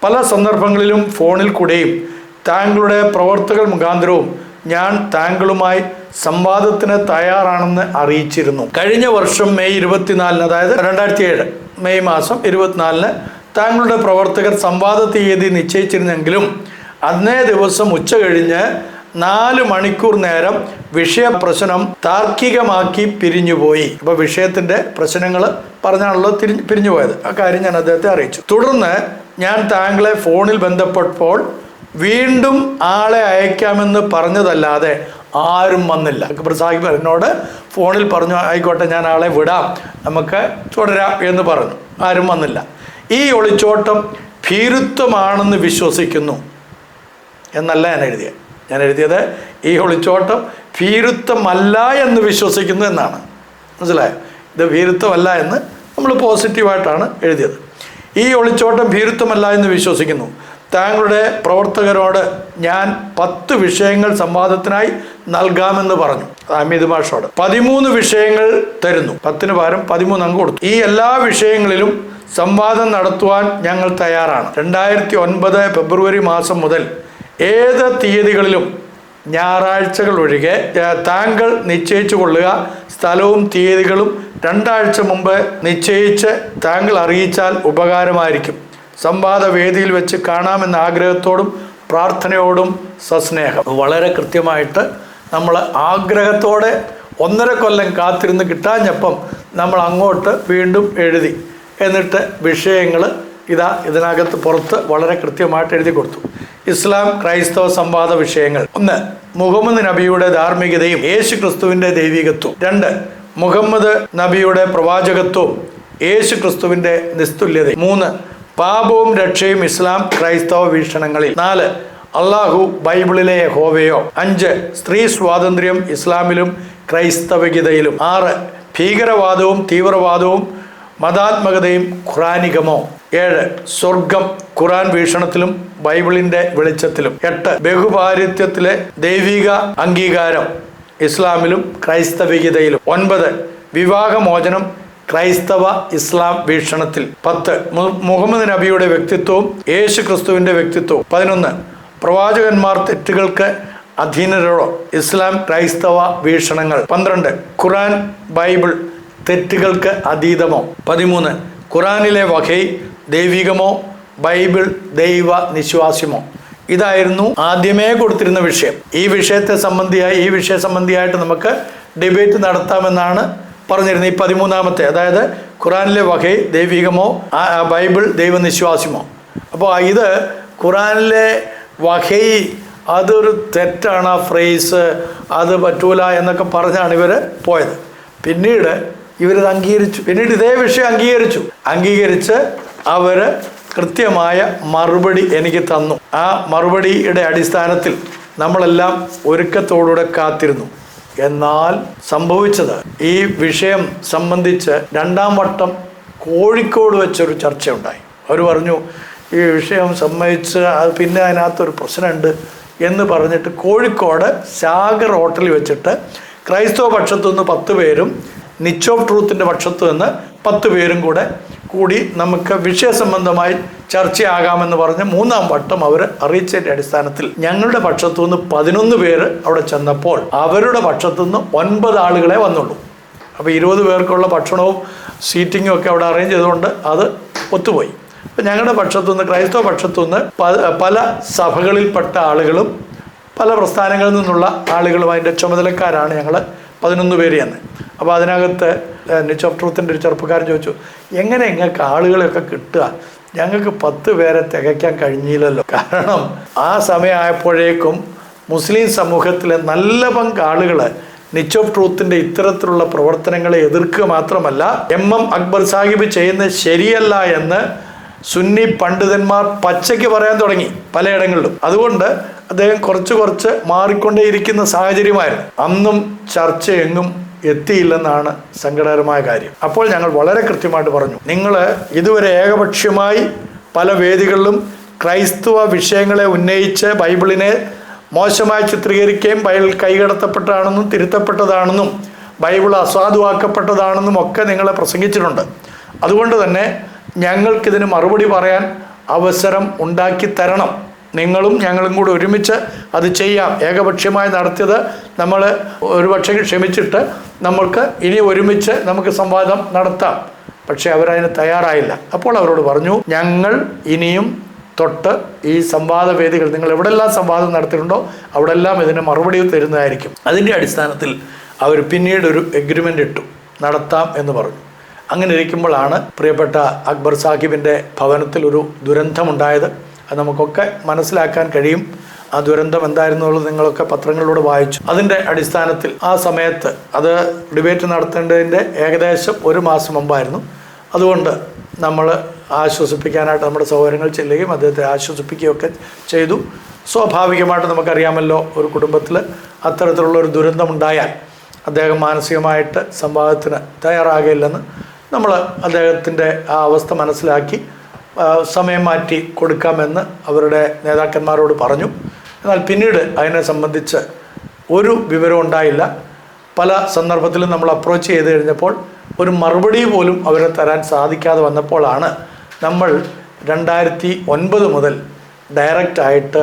പല സന്ദർഭങ്ങളിലും ഫോണിൽ കൂടെയും താങ്കളുടെ പ്രവർത്തകർ മുഖാന്തരവും ഞാൻ താങ്കളുമായി സംവാദത്തിന് തയ്യാറാണെന്ന് അറിയിച്ചിരുന്നു. കഴിഞ്ഞ വർഷം മെയ് 24, അതായത് 2007 മെയ് മാസം 24 താങ്കളുടെ പ്രവർത്തകർ സംവാദ തീയതി നിശ്ചയിച്ചിരുന്നെങ്കിലും അന്നേ ദിവസം ഉച്ച കഴിഞ്ഞ് 4 മണിക്കൂർ നേരം വിഷയപ്രശ്നം താർക്കികമാക്കി പിരിഞ്ഞുപോയി. അപ്പോൾ വിഷയത്തിൻ്റെ പ്രശ്നങ്ങൾ പറഞ്ഞാണല്ലോ പിരിഞ്ഞുപോയത്. ആ കാര്യം ഞാൻ അദ്ദേഹത്തെ അറിയിച്ചു. തുടർന്ന് ഞാൻ താങ്കളെ ഫോണിൽ ബന്ധപ്പെട്ടപ്പോൾ വീണ്ടും ആളെ അയക്കാമെന്ന് പറഞ്ഞതല്ലാതെ ആരും വന്നില്ല. അക്ബർ സാഹിബ് എന്നോട് ഫോണിൽ പറഞ്ഞു, ആയിക്കോട്ടെ, ഞാൻ ആളെ വിടാം, നമുക്ക് തുടരാം എന്ന് പറഞ്ഞു. ആരും വന്നില്ല. ഈ ഒളിച്ചോട്ടം ഭീരുത്വമാണെന്ന് വിശ്വസിക്കുന്നു എന്നല്ല ഞാൻ എഴുതിയത് ഈ ഒളിച്ചോട്ടം ഭീരുത്വമല്ല എന്ന് വിശ്വസിക്കുന്നു എന്നാണ്. മനസ്സിലായോ? ഇത് ഭീരുത്വമല്ല എന്ന് നമ്മൾ പോസിറ്റീവായിട്ടാണ് എഴുതിയത്. ഈ ഒളിച്ചോട്ടം ഭീരുത്വമല്ല എന്ന് വിശ്വസിക്കുന്നു. താങ്കളുടെ പ്രവർത്തകരോട് ഞാൻ 10 വിഷയങ്ങൾ സംവാദത്തിനായി നൽകാമെന്ന് പറഞ്ഞു. അമീദ് മാഷോട് 13 വിഷയങ്ങൾ തരുന്നു. 10 പകരം 13 അങ്ങ് കൊടുത്തു. ഈ എല്ലാ വിഷയങ്ങളിലും സംവാദം നടത്തുവാൻ ഞങ്ങൾ തയ്യാറാണ്. 2009 ഫെബ്രുവരി മാസം മുതൽ ഏത് തീയതികളിലും ഞായറാഴ്ചകൾ ഒഴികെ താങ്കൾ നിശ്ചയിച്ചു കൊള്ളുക. സ്ഥലവും തീയതികളും 2 ആഴ്ച മുമ്പ് നിശ്ചയിച്ച് താങ്കൾ അറിയിച്ചാൽ ഉപകാരമായിരിക്കും. സംവാദ വേദിയിൽ വെച്ച് കാണാമെന്ന ആഗ്രഹത്തോടും പ്രാർത്ഥനയോടും സസ്നേഹം. വളരെ കൃത്യമായിട്ട് നമ്മൾ ആഗ്രഹത്തോടെ 1.5 കൊല്ലം കാത്തിരുന്ന് കിട്ടാഞ്ഞപ്പം നമ്മൾ അങ്ങോട്ട് വീണ്ടും എഴുതി. എന്നിട്ട് വിഷയങ്ങൾ ഇതിനകത്ത് പുറത്ത് വളരെ കൃത്യമായിട്ട് എഴുതി കൊടുത്തു. ഇസ്ലാം ക്രൈസ്തവ സംവാദ വിഷയങ്ങൾ: 1. മുഹമ്മദ് നബിയുടെ ധാർമ്മികതയും യേശു ക്രിസ്തുവിൻ്റെ ദൈവികത്വവും. 2. മുഹമ്മദ് നബിയുടെ പ്രവാചകത്വവും യേശു ക്രിസ്തുവിൻ്റെ നിസ്തുല്യതയും. 3. പാപവും രക്ഷയും ഇസ്ലാം ക്രൈസ്തവ വീക്ഷണങ്ങളിൽ. 4. അള്ളാഹു ബൈബിളിലെ യഹോവയോ. 5. സ്ത്രീ സ്വാതന്ത്ര്യം ഇസ്ലാമിലും ക്രൈസ്തവഗീതയിലും. 6. ഭീകരവാദവും തീവ്രവാദവും മതാത്മകതയും ഖുറാനികമോ. 7. സ്വർഗം ഖുറാൻ വീക്ഷണത്തിലും ബൈബിളിന്റെ വെളിച്ചത്തിലും. 8. ബഹുഭാരിത്വത്തിലെ ദൈവിക അംഗീകാരം ഇസ്ലാമിലും ക്രൈസ്തവഗീതയിലും. 9. വിവാഹമോചനം ക്രൈസ്തവ ഇസ്ലാം വീക്ഷണത്തിൽ. 10. മുഹമ്മദ് നബിയുടെ വ്യക്തിത്വവും യേശു ക്രിസ്തുവിന്റെ വ്യക്തിത്വവും. 11. പ്രവാചകന്മാർ തെറ്റുകൾക്ക് അധീനരോ ഇസ്ലാം ക്രൈസ്തവ വീക്ഷണങ്ങൾ. 12. ഖുറാൻ ബൈബിൾ തെറ്റുകൾക്ക് അതീതമോ. 13. ഖുറാനിലെ വഹൈ ദൈവികമോ ബൈബിൾ ദൈവ നിശ്വാസ്യമോ. ഇതായിരുന്നു ആദ്യമേ കൊടുത്തിരുന്ന വിഷയം. ഈ വിഷയ സംബന്ധിയായിട്ട് നമുക്ക് ഡിബേറ്റ് നടത്താമെന്നാണ് പറഞ്ഞിരുന്നത്. ഈ 13ാമത്തെ, അതായത് ഖുറാനിലെ വഹൈ ദൈവികമോ ബൈബിൾ ദൈവനിശ്വാസ്യമോ. അപ്പോൾ ഇത് ഖുറാനിലെ വഹൈ അതൊരു തെറ്റാണ്, ആ ഫ്രേസ് അത് പറ്റൂല എന്നൊക്കെ പറഞ്ഞാണ് ഇവർ പോയത്. പിന്നീട് ഇവരിത് അംഗീകരിച്ചു. പിന്നീട് ഇതേ വിഷയം അംഗീകരിച്ച് അവർ കൃത്യമായ മറുപടി എനിക്ക് തന്നു. ആ മറുപടിയുടെ അടിസ്ഥാനത്തിൽ നമ്മളെല്ലാം ഒരുക്കത്തോടുകൂടെ കാത്തിരുന്നു. എന്നാൽ സംഭവിച്ചത്, ഈ വിഷയം സംബന്ധിച്ച് 2ാം വട്ടം കോഴിക്കോട് വെച്ചൊരു ചർച്ചയുണ്ടായി. അവർ പറഞ്ഞു ഈ വിഷയം സമ്മതിച്ച് അത് പിന്നെ അതിനകത്തൊരു പ്രശ്നമുണ്ട് എന്ന് പറഞ്ഞിട്ട് കോഴിക്കോട് സാഗർ ഹോട്ടലിൽ വെച്ചിട്ട് ക്രൈസ്തവ പക്ഷത്തു നിന്ന് 10 പേരും നിച്ച് ഓഫ് ട്രൂത്തിൻ്റെ പക്ഷത്തു നിന്ന് 10 പേരും കൂടി നമുക്ക് വിഷയസംബന്ധമായി ചർച്ചയാകാമെന്ന് പറഞ്ഞ് 3ാം വട്ടം അവർ അറിയിച്ചതിൻ്റെ അടിസ്ഥാനത്തിൽ ഞങ്ങളുടെ പക്ഷത്തു നിന്ന് 11 പേര് അവിടെ ചെന്നപ്പോൾ അവരുടെ പക്ഷത്തു നിന്ന് 9 ആളുകളെ വന്നുള്ളൂ. അപ്പോൾ 20 പേർക്കുള്ള ഭക്ഷണവും സീറ്റിങ്ങും ഒക്കെ അവിടെ അറേഞ്ച് ചെയ്തുകൊണ്ട് അത് ഒത്തുപോയി. അപ്പം ഞങ്ങളുടെ പക്ഷത്തു നിന്ന്, ക്രൈസ്തവ പക്ഷത്തു നിന്ന് പല സഭകളിൽപ്പെട്ട ആളുകളും പല പ്രസ്ഥാനങ്ങളിൽ നിന്നുള്ള ആളുകളും അതിൻ്റെ ചുമതലക്കാരാണ് ഞങ്ങൾ 11 പേര് എന്ന്. അപ്പോൾ അതിനകത്ത് നിച്ച് ഓഫ് ട്രൂത്തിൻ്റെ ഒരു ചെറുപ്പക്കാരൻ ചോദിച്ചു, എങ്ങനെ നിങ്ങൾക്ക് ആളുകളെയൊക്കെ കിട്ടുക? ഞങ്ങൾക്ക് 10 പേരെ തികയ്ക്കാൻ കഴിഞ്ഞില്ലല്ലോ. കാരണം ആ സമയമായപ്പോഴേക്കും മുസ്ലിം സമൂഹത്തിലെ നല്ല പങ്ക് ആളുകൾ നിച്ച് ഓഫ് ട്രൂത്തിൻ്റെ ഇത്തരത്തിലുള്ള പ്രവർത്തനങ്ങളെ എതിർക്കുക മാത്രമല്ല, MM അക്ബർ സാഹിബ് ചെയ്യുന്നത് ശരിയല്ല എന്ന് സുന്നി പണ്ഡിതന്മാർ പച്ചയ്ക്ക് പറയാൻ തുടങ്ങി പലയിടങ്ങളിലും. അതുകൊണ്ട് അദ്ദേഹം കുറച്ച് മാറിക്കൊണ്ടേയിരിക്കുന്ന സാഹചര്യമായിരുന്നു. അന്നും ചർച്ച എങ്ങും എത്തിയില്ലെന്നാണ് സങ്കടകരമായ കാര്യം. അപ്പോൾ ഞങ്ങൾ വളരെ കൃത്യമായിട്ട് പറഞ്ഞു, നിങ്ങൾ ഇതുവരെ ഏകപക്ഷീയമായി പല വേദികളിലും ക്രൈസ്തവ വിഷയങ്ങളെ ഉന്നയിച്ച് ബൈബിളിനെ മോശമായി ചിത്രീകരിക്കുകയും ബൈബിൾ കൈകടത്തപ്പെട്ടതാണെന്നും തിരുത്തപ്പെട്ടതാണെന്നും ബൈബിൾ അസാധുവാക്കപ്പെട്ടതാണെന്നും ഒക്കെ നിങ്ങളെ പ്രസംഗിച്ചിട്ടുണ്ട്. അതുകൊണ്ട് തന്നെ ഞങ്ങൾക്കിതിന് മറുപടി പറയാൻ അവസരം ഉണ്ടാക്കി തരണം. നിങ്ങളും ഞങ്ങളും കൂടി ഒരുമിച്ച് അത് ചെയ്യാം. ഏകപക്ഷീയമായി നടത്തിയത് നമ്മൾ ഒരുപക്ഷെ ക്ഷമിച്ചിട്ട് നമ്മൾക്ക് ഇനി ഒരുമിച്ച് നമുക്ക് സംവാദം നടത്താം. പക്ഷേ അവരതിന് തയ്യാറായില്ല. അപ്പോൾ അവരോട് പറഞ്ഞു, ഞങ്ങൾ ഇനിയും തൊട്ട് ഈ സംവാദ വേദികൾ നിങ്ങൾ എവിടെല്ലാം സംവാദം നടത്തിയിട്ടുണ്ടോ അവിടെല്ലാം ഇതിന് മറുപടി തരുന്നതായിരിക്കും. അതിൻ്റെ അടിസ്ഥാനത്തിൽ അവർ പിന്നീട് ഒരു എഗ്രിമെൻ്റ് ഇട്ടു, നടത്താം എന്ന് പറഞ്ഞു. അങ്ങനെ ഇരിക്കുമ്പോഴാണ് പ്രിയപ്പെട്ട അക്ബർ സാഹിബിൻ്റെ ഭവനത്തിൽ ഒരു ദുരന്തമുണ്ടായത്. അത് നമുക്കൊക്കെ മനസ്സിലാക്കാൻ കഴിയും. ആ ദുരന്തം എന്തായിരുന്നുള്ളത് നിങ്ങളൊക്കെ പത്രങ്ങളിലൂടെ വായിച്ചു. അതിൻ്റെ അടിസ്ഥാനത്തിൽ ആ സമയത്ത് അത് ഡിബേറ്റ് നടത്തേണ്ടതിൻ്റെ ഏകദേശം 1 മാസം മുമ്പായിരുന്നു. അതുകൊണ്ട് നമ്മൾ ആശ്വസിപ്പിക്കാനായിട്ട് നമ്മുടെ സഹോദരങ്ങൾ ചെല്ലുകയും അദ്ദേഹത്തെ ആശ്വസിപ്പിക്കുകയൊക്കെ ചെയ്തു. സ്വാഭാവികമായിട്ട് നമുക്കറിയാമല്ലോ, ഒരു കുടുംബത്തിൽ അത്തരത്തിലുള്ളൊരു ദുരന്തമുണ്ടായാൽ അദ്ദേഹം മാനസികമായിട്ട് സംവാദത്തിന് തയ്യാറാകില്ലെന്ന് നമ്മൾ അദ്ദേഹത്തിൻ്റെ ആ അവസ്ഥ മനസ്സിലാക്കി സമയം മാറ്റി കൊടുക്കാമെന്ന് അവരുടെ നേതാക്കന്മാരോട് പറഞ്ഞു. എന്നാൽ പിന്നീട് അതിനെ സംബന്ധിച്ച് ഒരു വിവരവും ഉണ്ടായില്ല. പല സന്ദർഭത്തിലും നമ്മൾ അപ്രോച്ച് ചെയ്ത് കഴിഞ്ഞപ്പോൾ ഒരു മറുപടി പോലും അവരെ തരാൻ സാധിക്കാതെ വന്നപ്പോഴാണ് നമ്മൾ 2009 മുതൽ ഡയറക്റ്റായിട്ട്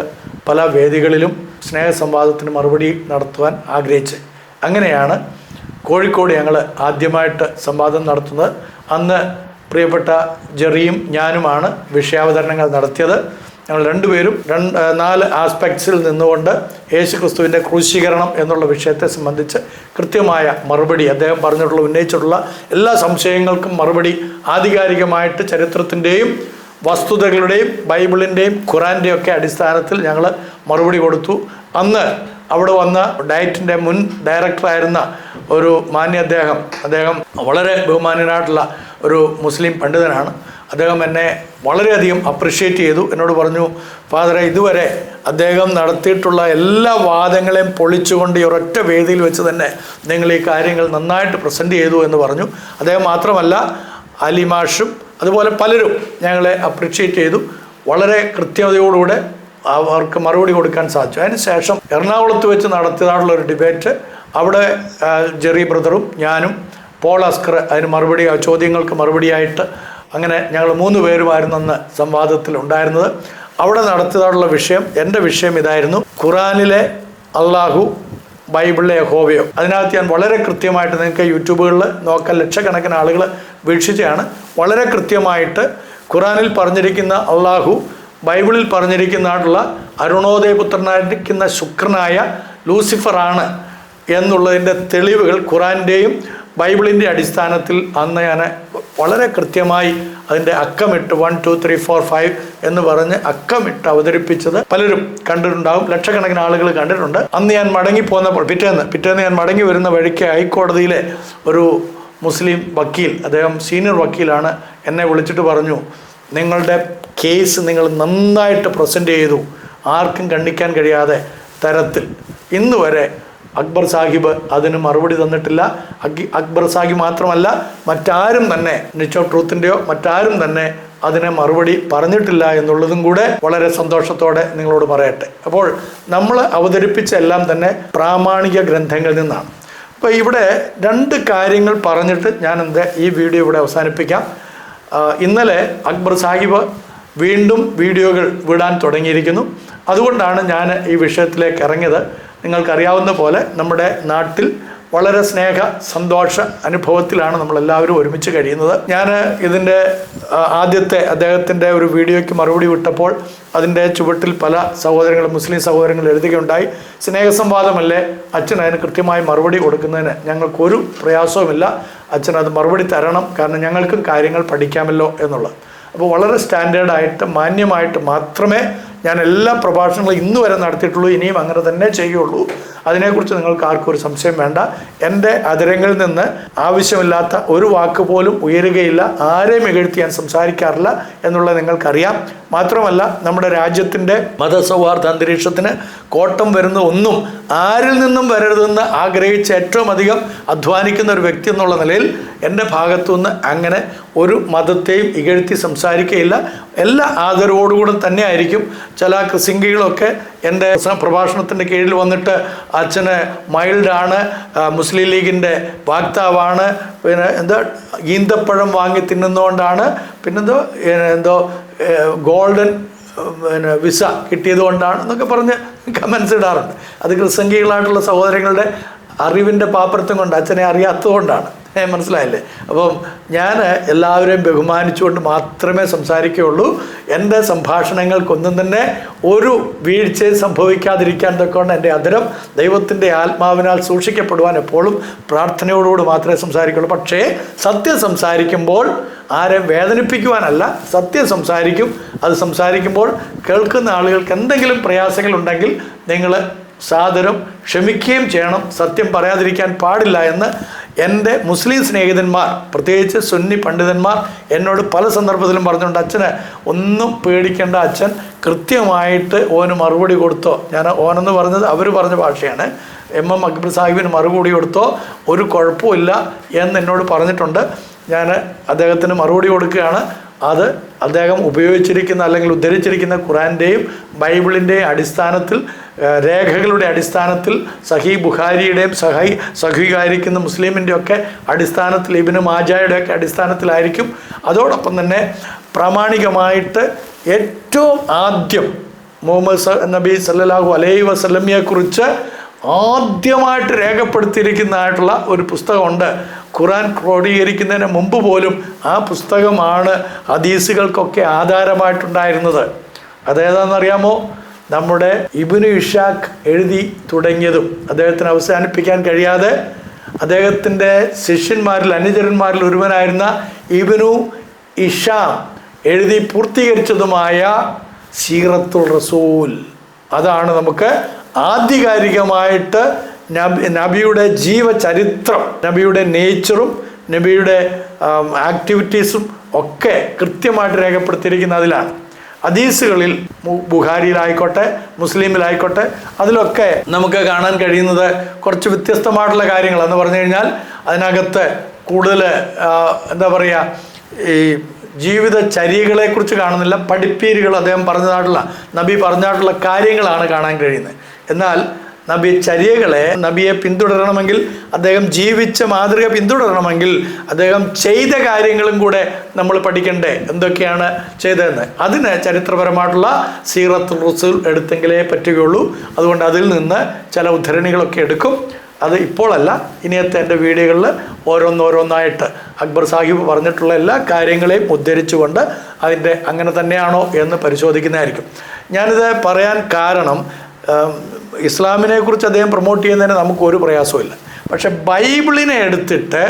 പല വേദികളിലും സ്നേഹസംവാദത്തിന് മറുപടി നടത്തുവാൻ ആഗ്രഹിച്ചത്. അങ്ങനെയാണ് കോഴിക്കോട് ഞങ്ങൾ ആദ്യമായിട്ട് സംവാദം നടത്തുന്നത്. അന്ന് പ്രിയപ്പെട്ട ജെറിയും ഞാനുമാണ് വിഷയാവതരണങ്ങൾ നടത്തിയത്. ഞങ്ങൾ രണ്ടുപേരും 4 ആസ്പെക്ട്സിൽ നിന്നുകൊണ്ട് യേശു ക്രിസ്തുവിൻ്റെ ക്രൂശീകരണം എന്നുള്ള വിഷയത്തെ സംബന്ധിച്ച് കൃത്യമായ മറുപടി അദ്ദേഹം പറഞ്ഞിട്ടുള്ള ഉന്നയിച്ചിട്ടുള്ള എല്ലാ സംശയങ്ങൾക്കും മറുപടി ആധികാരികമായിട്ട് ചരിത്രത്തിൻ്റെയും വസ്തുതകളുടെയും ബൈബിളിൻ്റെയും ഖുറാൻ്റെയും ഒക്കെ അടിസ്ഥാനത്തിൽ ഞങ്ങൾ മറുപടി കൊടുത്തു. അന്ന് അവിടെ വന്ന ഡയറ്റിൻ്റെ മുൻ ഡയറക്ടറായിരുന്ന ഒരു അദ്ദേഹം വളരെ ബഹുമാന്യനായിട്ടുള്ള ഒരു മുസ്ലിം പണ്ഡിതനാണ്. അദ്ദേഹം എന്നെ വളരെയധികം അപ്രിഷ്യേറ്റ് ചെയ്തു. എന്നോട് പറഞ്ഞു, ഫാദറെ, ഇതുവരെ അദ്ദേഹം നടത്തിയിട്ടുള്ള എല്ലാ വാദങ്ങളെയും പൊളിച്ചുകൊണ്ട് ഈ ഒരൊറ്റ വേദിയിൽ വെച്ച് തന്നെ നിങ്ങൾ ഈ കാര്യങ്ങൾ നന്നായിട്ട് പ്രസൻറ്റ് ചെയ്തു എന്ന് പറഞ്ഞു. അദ്ദേഹം മാത്രമല്ല, അലിമാഷും അതുപോലെ പലരും ഞങ്ങളെ അപ്രിഷ്യേറ്റ് ചെയ്തു. വളരെ കൃത്യതയോടുകൂടെ അവർക്ക് മറുപടി കൊടുക്കാൻ സാധിച്ചു. അതിന് ശേഷം എറണാകുളത്ത് വെച്ച് നടത്തിയതായിട്ടുള്ള ഒരു ഡിബേറ്റ്, അവിടെ ജെറി ബ്രദറും ഞാനും പോൾ അസ്കർ അതിന് ചോദ്യങ്ങൾക്ക് മറുപടിയായിട്ട് അങ്ങനെ ഞങ്ങൾ 3 പേരുമായിരുന്നു അന്ന് സംവാദത്തിൽ ഉണ്ടായിരുന്നത്. അവിടെ നടത്തിയതായിട്ടുള്ള വിഷയം, എൻ്റെ വിഷയം ഇതായിരുന്നു: ഖുറാനിലെ അള്ളാഹു, ബൈബിളിലെ യഹോവയോ. അതിനകത്ത് ഞാൻ വളരെ കൃത്യമായിട്ട്, നിങ്ങൾക്ക് യൂട്യൂബുകളിൽ നോക്കാൻ ലക്ഷക്കണക്കിന് ആളുകൾ വീക്ഷിച്ചാണ്, വളരെ കൃത്യമായിട്ട് ഖുറാനിൽ പറഞ്ഞിരിക്കുന്ന അള്ളാഹു, ബൈബിളിൽ പറഞ്ഞിരിക്കുന്നതായിട്ടുള്ള അരുണോദയപുത്രനായിരിക്കുന്ന ശുക്രനായ ലൂസിഫറാണ് എന്നുള്ളതിൻ്റെ തെളിവുകൾ ഖുറാൻ്റെയും ബൈബിളിൻ്റെ അടിസ്ഥാനത്തിൽ അന്ന് ഞാൻ വളരെ കൃത്യമായി അതിൻ്റെ അക്കമിട്ട് 1 2 3 4 5 എന്ന് പറഞ്ഞ് അക്കമിട്ട് അവതരിപ്പിച്ചത് പലരും കണ്ടിട്ടുണ്ടാകും. ലക്ഷക്കണക്കിന് ആളുകൾ കണ്ടിട്ടുണ്ട്. അന്ന് ഞാൻ മടങ്ങിപ്പോന്നപ്പോൾ പിറ്റേന്ന് ഞാൻ മടങ്ങി വരുന്ന വഴിക്ക് ഹൈക്കോടതിയിലെ ഒരു മുസ്ലിം വക്കീൽ, അദ്ദേഹം സീനിയർ വക്കീലാണ്, എന്നെ വിളിച്ചിട്ട് പറഞ്ഞു, നിങ്ങളുടെ കേസ് നിങ്ങൾ നന്നായിട്ട് പ്രസൻറ്റ് ചെയ്തു, ആർക്കും കണ്ണിക്കാൻ കഴിയാതെ തരത്തിൽ. ഇന്ന് വരെ അക്ബർ സാഹിബ് അതിന് മറുപടി തന്നിട്ടില്ല. അക്ബർ സാഹിബ് മാത്രമല്ല, മറ്റാരും തന്നെ, നിച്ച് ഓഫ് ട്രൂത്തിൻ്റെയോ മറ്റാരും തന്നെ അതിനെ മറുപടി പറഞ്ഞിട്ടില്ല എന്നുള്ളതും കൂടെ വളരെ സന്തോഷത്തോടെ നിങ്ങളോട് പറയട്ടെ. അപ്പോൾ നമ്മൾ അവതരിപ്പിച്ച എല്ലാം തന്നെ പ്രാമാണിക ഗ്രന്ഥങ്ങളിൽ നിന്നാണ്. അപ്പോൾ ഇവിടെ 2 കാര്യങ്ങൾ പറഞ്ഞിട്ട് ഞാൻ ഈ വീഡിയോ ഇവിടെ അവസാനിപ്പിക്കാം. ഇന്നലെ അക്ബർ സാഹിബ് വീണ്ടും വീഡിയോകൾ വിടാൻ തുടങ്ങിയിരിക്കുന്നു. അതുകൊണ്ടാണ് ഞാൻ ഈ വിഷയത്തിലേക്ക് ഇറങ്ങിയത്. നിങ്ങൾക്കറിയാവുന്ന പോലെ നമ്മുടെ നാട്ടിൽ വളരെ സ്നേഹ സന്തോഷ അനുഭവത്തിലാണ് നമ്മളെല്ലാവരും ഒരുമിച്ച് കഴിയുന്നത്. ഞാൻ ഇതിൻ്റെ ആദ്യത്തെ അദ്ദേഹത്തിൻ്റെ ഒരു വീഡിയോയ്ക്ക് മറുപടി വിട്ടപ്പോൾ അതിൻ്റെ ചുവട്ടിൽ പല മുസ്ലിം സഹോദരങ്ങൾ എഴുതുകയുണ്ടായി, സ്നേഹസംവാദമല്ലേ, അച്ഛൻ അതിന് കൃത്യമായി മറുപടി കൊടുക്കുന്നതിന് ഞങ്ങൾക്കൊരു പ്രയാസവുമില്ല, അച്ഛൻ അത് മറുപടി തരണം, കാരണം ഞങ്ങൾക്കും കാര്യങ്ങൾ പഠിക്കാമല്ലോ എന്നുള്ളത്. അപ്പോൾ വളരെ സ്റ്റാൻഡേർഡായിട്ട് മാന്യമായിട്ട് മാത്രമേ ഞാൻ എല്ലാ പ്രഭാഷണങ്ങളും ഇന്ന് വരെ നടത്തിയിട്ടുള്ളൂ, ഇനിയും അങ്ങനെ തന്നെ ചെയ്യുള്ളൂ. അതിനെക്കുറിച്ച് നിങ്ങൾക്ക് ആർക്കും ഒരു സംശയം വേണ്ട. എൻ്റെ അതിരങ്ങളിൽ നിന്ന് ആവശ്യമില്ലാത്ത ഒരു വാക്ക് പോലും ഉയരുകയില്ല. ആരെയും ഇകഴ്ത്തി ഞാൻ സംസാരിക്കാറില്ല എന്നുള്ളത് നിങ്ങൾക്കറിയാം. മാത്രമല്ല, നമ്മുടെ രാജ്യത്തിൻ്റെ മതസൗഹാർദ്ദ അന്തരീക്ഷത്തിന് കോട്ടം വരുന്ന ഒന്നും ആരിൽ നിന്നും വരരുതെന്ന് ആഗ്രഹിച്ച് ഏറ്റവും അധികം അധ്വാനിക്കുന്ന ഒരു വ്യക്തി എന്നുള്ള നിലയിൽ എൻ്റെ ഭാഗത്തുനിന്ന് അങ്ങനെ ഒരു മതത്തെയും ഇകഴ്ത്തി സംസാരിക്കുകയില്ല. എല്ലാ ആദരവോടുകൂടെ തന്നെ ആയിരിക്കും. ചില ക്രിസിംഗികളൊക്കെ എൻ്റെ പ്രഭാഷണത്തിൻ്റെ കീഴിൽ വന്നിട്ട് അച്ഛന് മൈൽഡാണ്, മുസ്ലിം ലീഗിൻ്റെ വാക്താവാണ്, പിന്നെ ഈന്തപ്പഴം വാങ്ങി തിന്നുന്നതുകൊണ്ടാണ്, എന്തോ ഗോൾഡൻ വിസ കിട്ടിയത് കൊണ്ടാണ് എന്നൊക്കെ പറഞ്ഞ് കമൻസ് ഇടാറുണ്ട്. അത് ക്രിസംഗികളായിട്ടുള്ള സഹോദരങ്ങളുടെ അറിവിൻ്റെ പാപ്പരത്വം കൊണ്ട്, അച്ഛനെ അറിയാത്തത് കൊണ്ടാണ്. മനസ്സിലായില്ലേ? അപ്പം ഞാൻ എല്ലാവരെയും ബഹുമാനിച്ചുകൊണ്ട് മാത്രമേ സംസാരിക്കുകയുള്ളൂ. എൻ്റെ സംഭാഷണങ്ങൾക്കൊന്നും തന്നെ ഒരു വീഴ്ചയും സംഭവിക്കാതിരിക്കാൻ തൊക്കെയാണ് എൻ്റെ അതിരം ദൈവത്തിൻ്റെ ആത്മാവിനാൽ സൂക്ഷിക്കപ്പെടുവാൻ എപ്പോഴും പ്രാർത്ഥനയോടുകൂടി മാത്രമേ സംസാരിക്കുള്ളൂ. പക്ഷേ സത്യം സംസാരിക്കുമ്പോൾ ആരെയും വേദനിപ്പിക്കുവാനല്ല, സത്യം സംസാരിക്കും. അത് സംസാരിക്കുമ്പോൾ കേൾക്കുന്ന ആളുകൾക്ക് എന്തെങ്കിലും പ്രയാസങ്ങളുണ്ടെങ്കിൽ നിങ്ങൾ സാദരം ക്ഷമിക്കുകയും ചെയ്യണം. സത്യം പറയാതിരിക്കാൻ പാടില്ല എന്ന് എൻ്റെ മുസ്ലിം സ്നേഹിതന്മാർ, പ്രത്യേകിച്ച് സുന്നി പണ്ഡിതന്മാർ എന്നോട് പല സന്ദർഭത്തിലും പറഞ്ഞുകൊണ്ട്, അച്ഛന് ഒന്നും പേടിക്കേണ്ട, അച്ഛൻ കൃത്യമായിട്ട് ഓന് മറുപടി കൊടുത്തോ. ഞാൻ ഓനെന്ന് പറഞ്ഞത് അവർ പറഞ്ഞ ഭാഷയാണ്. അക്ബർ സാഹിബിന് മറുപടി കൊടുത്തോ, ഒരു കുഴപ്പമില്ല എന്ന് എന്നോട് പറഞ്ഞിട്ടുണ്ട്. ഞാൻ അദ്ദേഹത്തിന് മറുപടി കൊടുക്കുകയാണ്. അത് അദ്ദേഹം ഉപയോഗിച്ചിരിക്കുന്ന അല്ലെങ്കിൽ ഉദ്ധരിച്ചിരിക്കുന്ന ഖുറാൻ്റെയും ബൈബിളിൻ്റെയും അടിസ്ഥാനത്തിൽ, രേഖകളുടെ അടിസ്ഥാനത്തിൽ, സഹീ ബുഖാരിയുടെയും സഹീകാരിക്കുന്ന മുസ്ലിമിൻ്റെ ഒക്കെ അടിസ്ഥാനത്തിൽ, ഇബ്നു മാജയുടെയൊക്കെ അടിസ്ഥാനത്തിലായിരിക്കും. അതോടൊപ്പം തന്നെ പ്രാമാണികമായിട്ട് ഏറ്റവും ആദ്യം മുഹമ്മദ് നബി സല്ലല്ലാഹു അലൈഹി വസല്ലമയെക്കുറിച്ച് ആദ്യമായിട്ട് രേഖപ്പെടുത്തിയിരിക്കുന്നതായിട്ടുള്ള ഒരു പുസ്തകമുണ്ട്. ഖുറാൻ ക്രോഡീകരിക്കുന്നതിന് മുമ്പ് പോലും ആ പുസ്തകമാണ് ഹദീസുകൾക്കൊക്കെ ആധാരമായിട്ടുണ്ടായിരുന്നത്. അതേതാണെന്നറിയാമോ? നമ്മുടെ ഇബ്നു ഇഷാഖ് എഴുതി തുടങ്ങിയതും അദ്ദേഹത്തിന് അവസാനിപ്പിക്കാൻ കഴിയാതെ അദ്ദേഹത്തിൻ്റെ ശിഷ്യന്മാരിൽ അനുചരന്മാരിൽ ഒരുവനായിരുന്ന ഇബ്നു ഇഷാം എഴുതി പൂർത്തീകരിച്ചതുമായ സീറത്തുൽ റസൂൽ. അതാണ് നമുക്ക് ആധികാരികമായിട്ട് നബിയുടെ ജീവചരിത്രം, നബിയുടെ നേച്ചറും നബിയുടെ ആക്ടിവിറ്റീസും ഒക്കെ കൃത്യമായിട്ട് രേഖപ്പെടുത്തിയിരിക്കുന്ന അതിലാണ്. ഹദീസുകളിൽ ബുഖാരിയിലായിക്കോട്ടെ മുസ്ലിമിലായിക്കോട്ടെ അതിലൊക്കെ നമുക്ക് കാണാൻ കഴിയുന്നത് കുറച്ച് വ്യത്യസ്തമായിട്ടുള്ള കാര്യങ്ങളെന്ന് പറഞ്ഞു കഴിഞ്ഞാൽ അതിനകത്ത് കൂടുതൽ എന്താ പറയുക, ഈ ജീവിതചര്യകളെക്കുറിച്ച് കാണുന്നില്ല, പഠിപ്പീരുകൾ അദ്ദേഹം പറഞ്ഞതായിട്ടുള്ള നബി പറഞ്ഞതായിട്ടുള്ള കാര്യങ്ങളാണ് കാണാൻ കഴിയുന്നത്. എന്നാൽ നബി ചര്യകളെ, നബിയെ പിന്തുടരണമെങ്കിൽ, അദ്ദേഹം ജീവിച്ച മാതൃക പിന്തുടരണമെങ്കിൽ അദ്ദേഹം ചെയ്ത കാര്യങ്ങളും കൂടെ നമ്മൾ പഠിക്കണ്ടേ, എന്തൊക്കെയാണ് ചെയ്തതെന്ന്. അതിന് ചരിത്രപരമായിട്ടുള്ള സീറത്തുൽ റസൂൽ എടുത്തെങ്കിലേ പറ്റുകയുള്ളൂ. അതുകൊണ്ട് അതിൽ നിന്ന് ചില ഉദ്ധരണികളൊക്കെ എടുക്കും. അത് ഇപ്പോഴല്ല, ഇനിയത്തെ എൻ്റെ വീഡിയോകളിൽ ഓരോന്നോരോന്നായിട്ട് അക്ബർ സാഹിബ് പറഞ്ഞിട്ടുള്ള എല്ലാ കാര്യങ്ങളെയും ഉദ്ധരിച്ചുകൊണ്ട് അതിൻ്റെ അങ്ങനെ തന്നെയാണോ എന്ന് പരിശോധിക്കുന്നതായിരിക്കും. ഞാനിത് പറയാൻ കാരണം ഇസ്ലാമിനെ കുറിച്ച് അദ്ദേഹം പ്രൊമോട്ട് ചെയ്യുന്നതിന് നമുക്കൊരു പ്രയാസമില്ല. പക്ഷെ ബൈബിളിനെ എടുത്തിട്ട്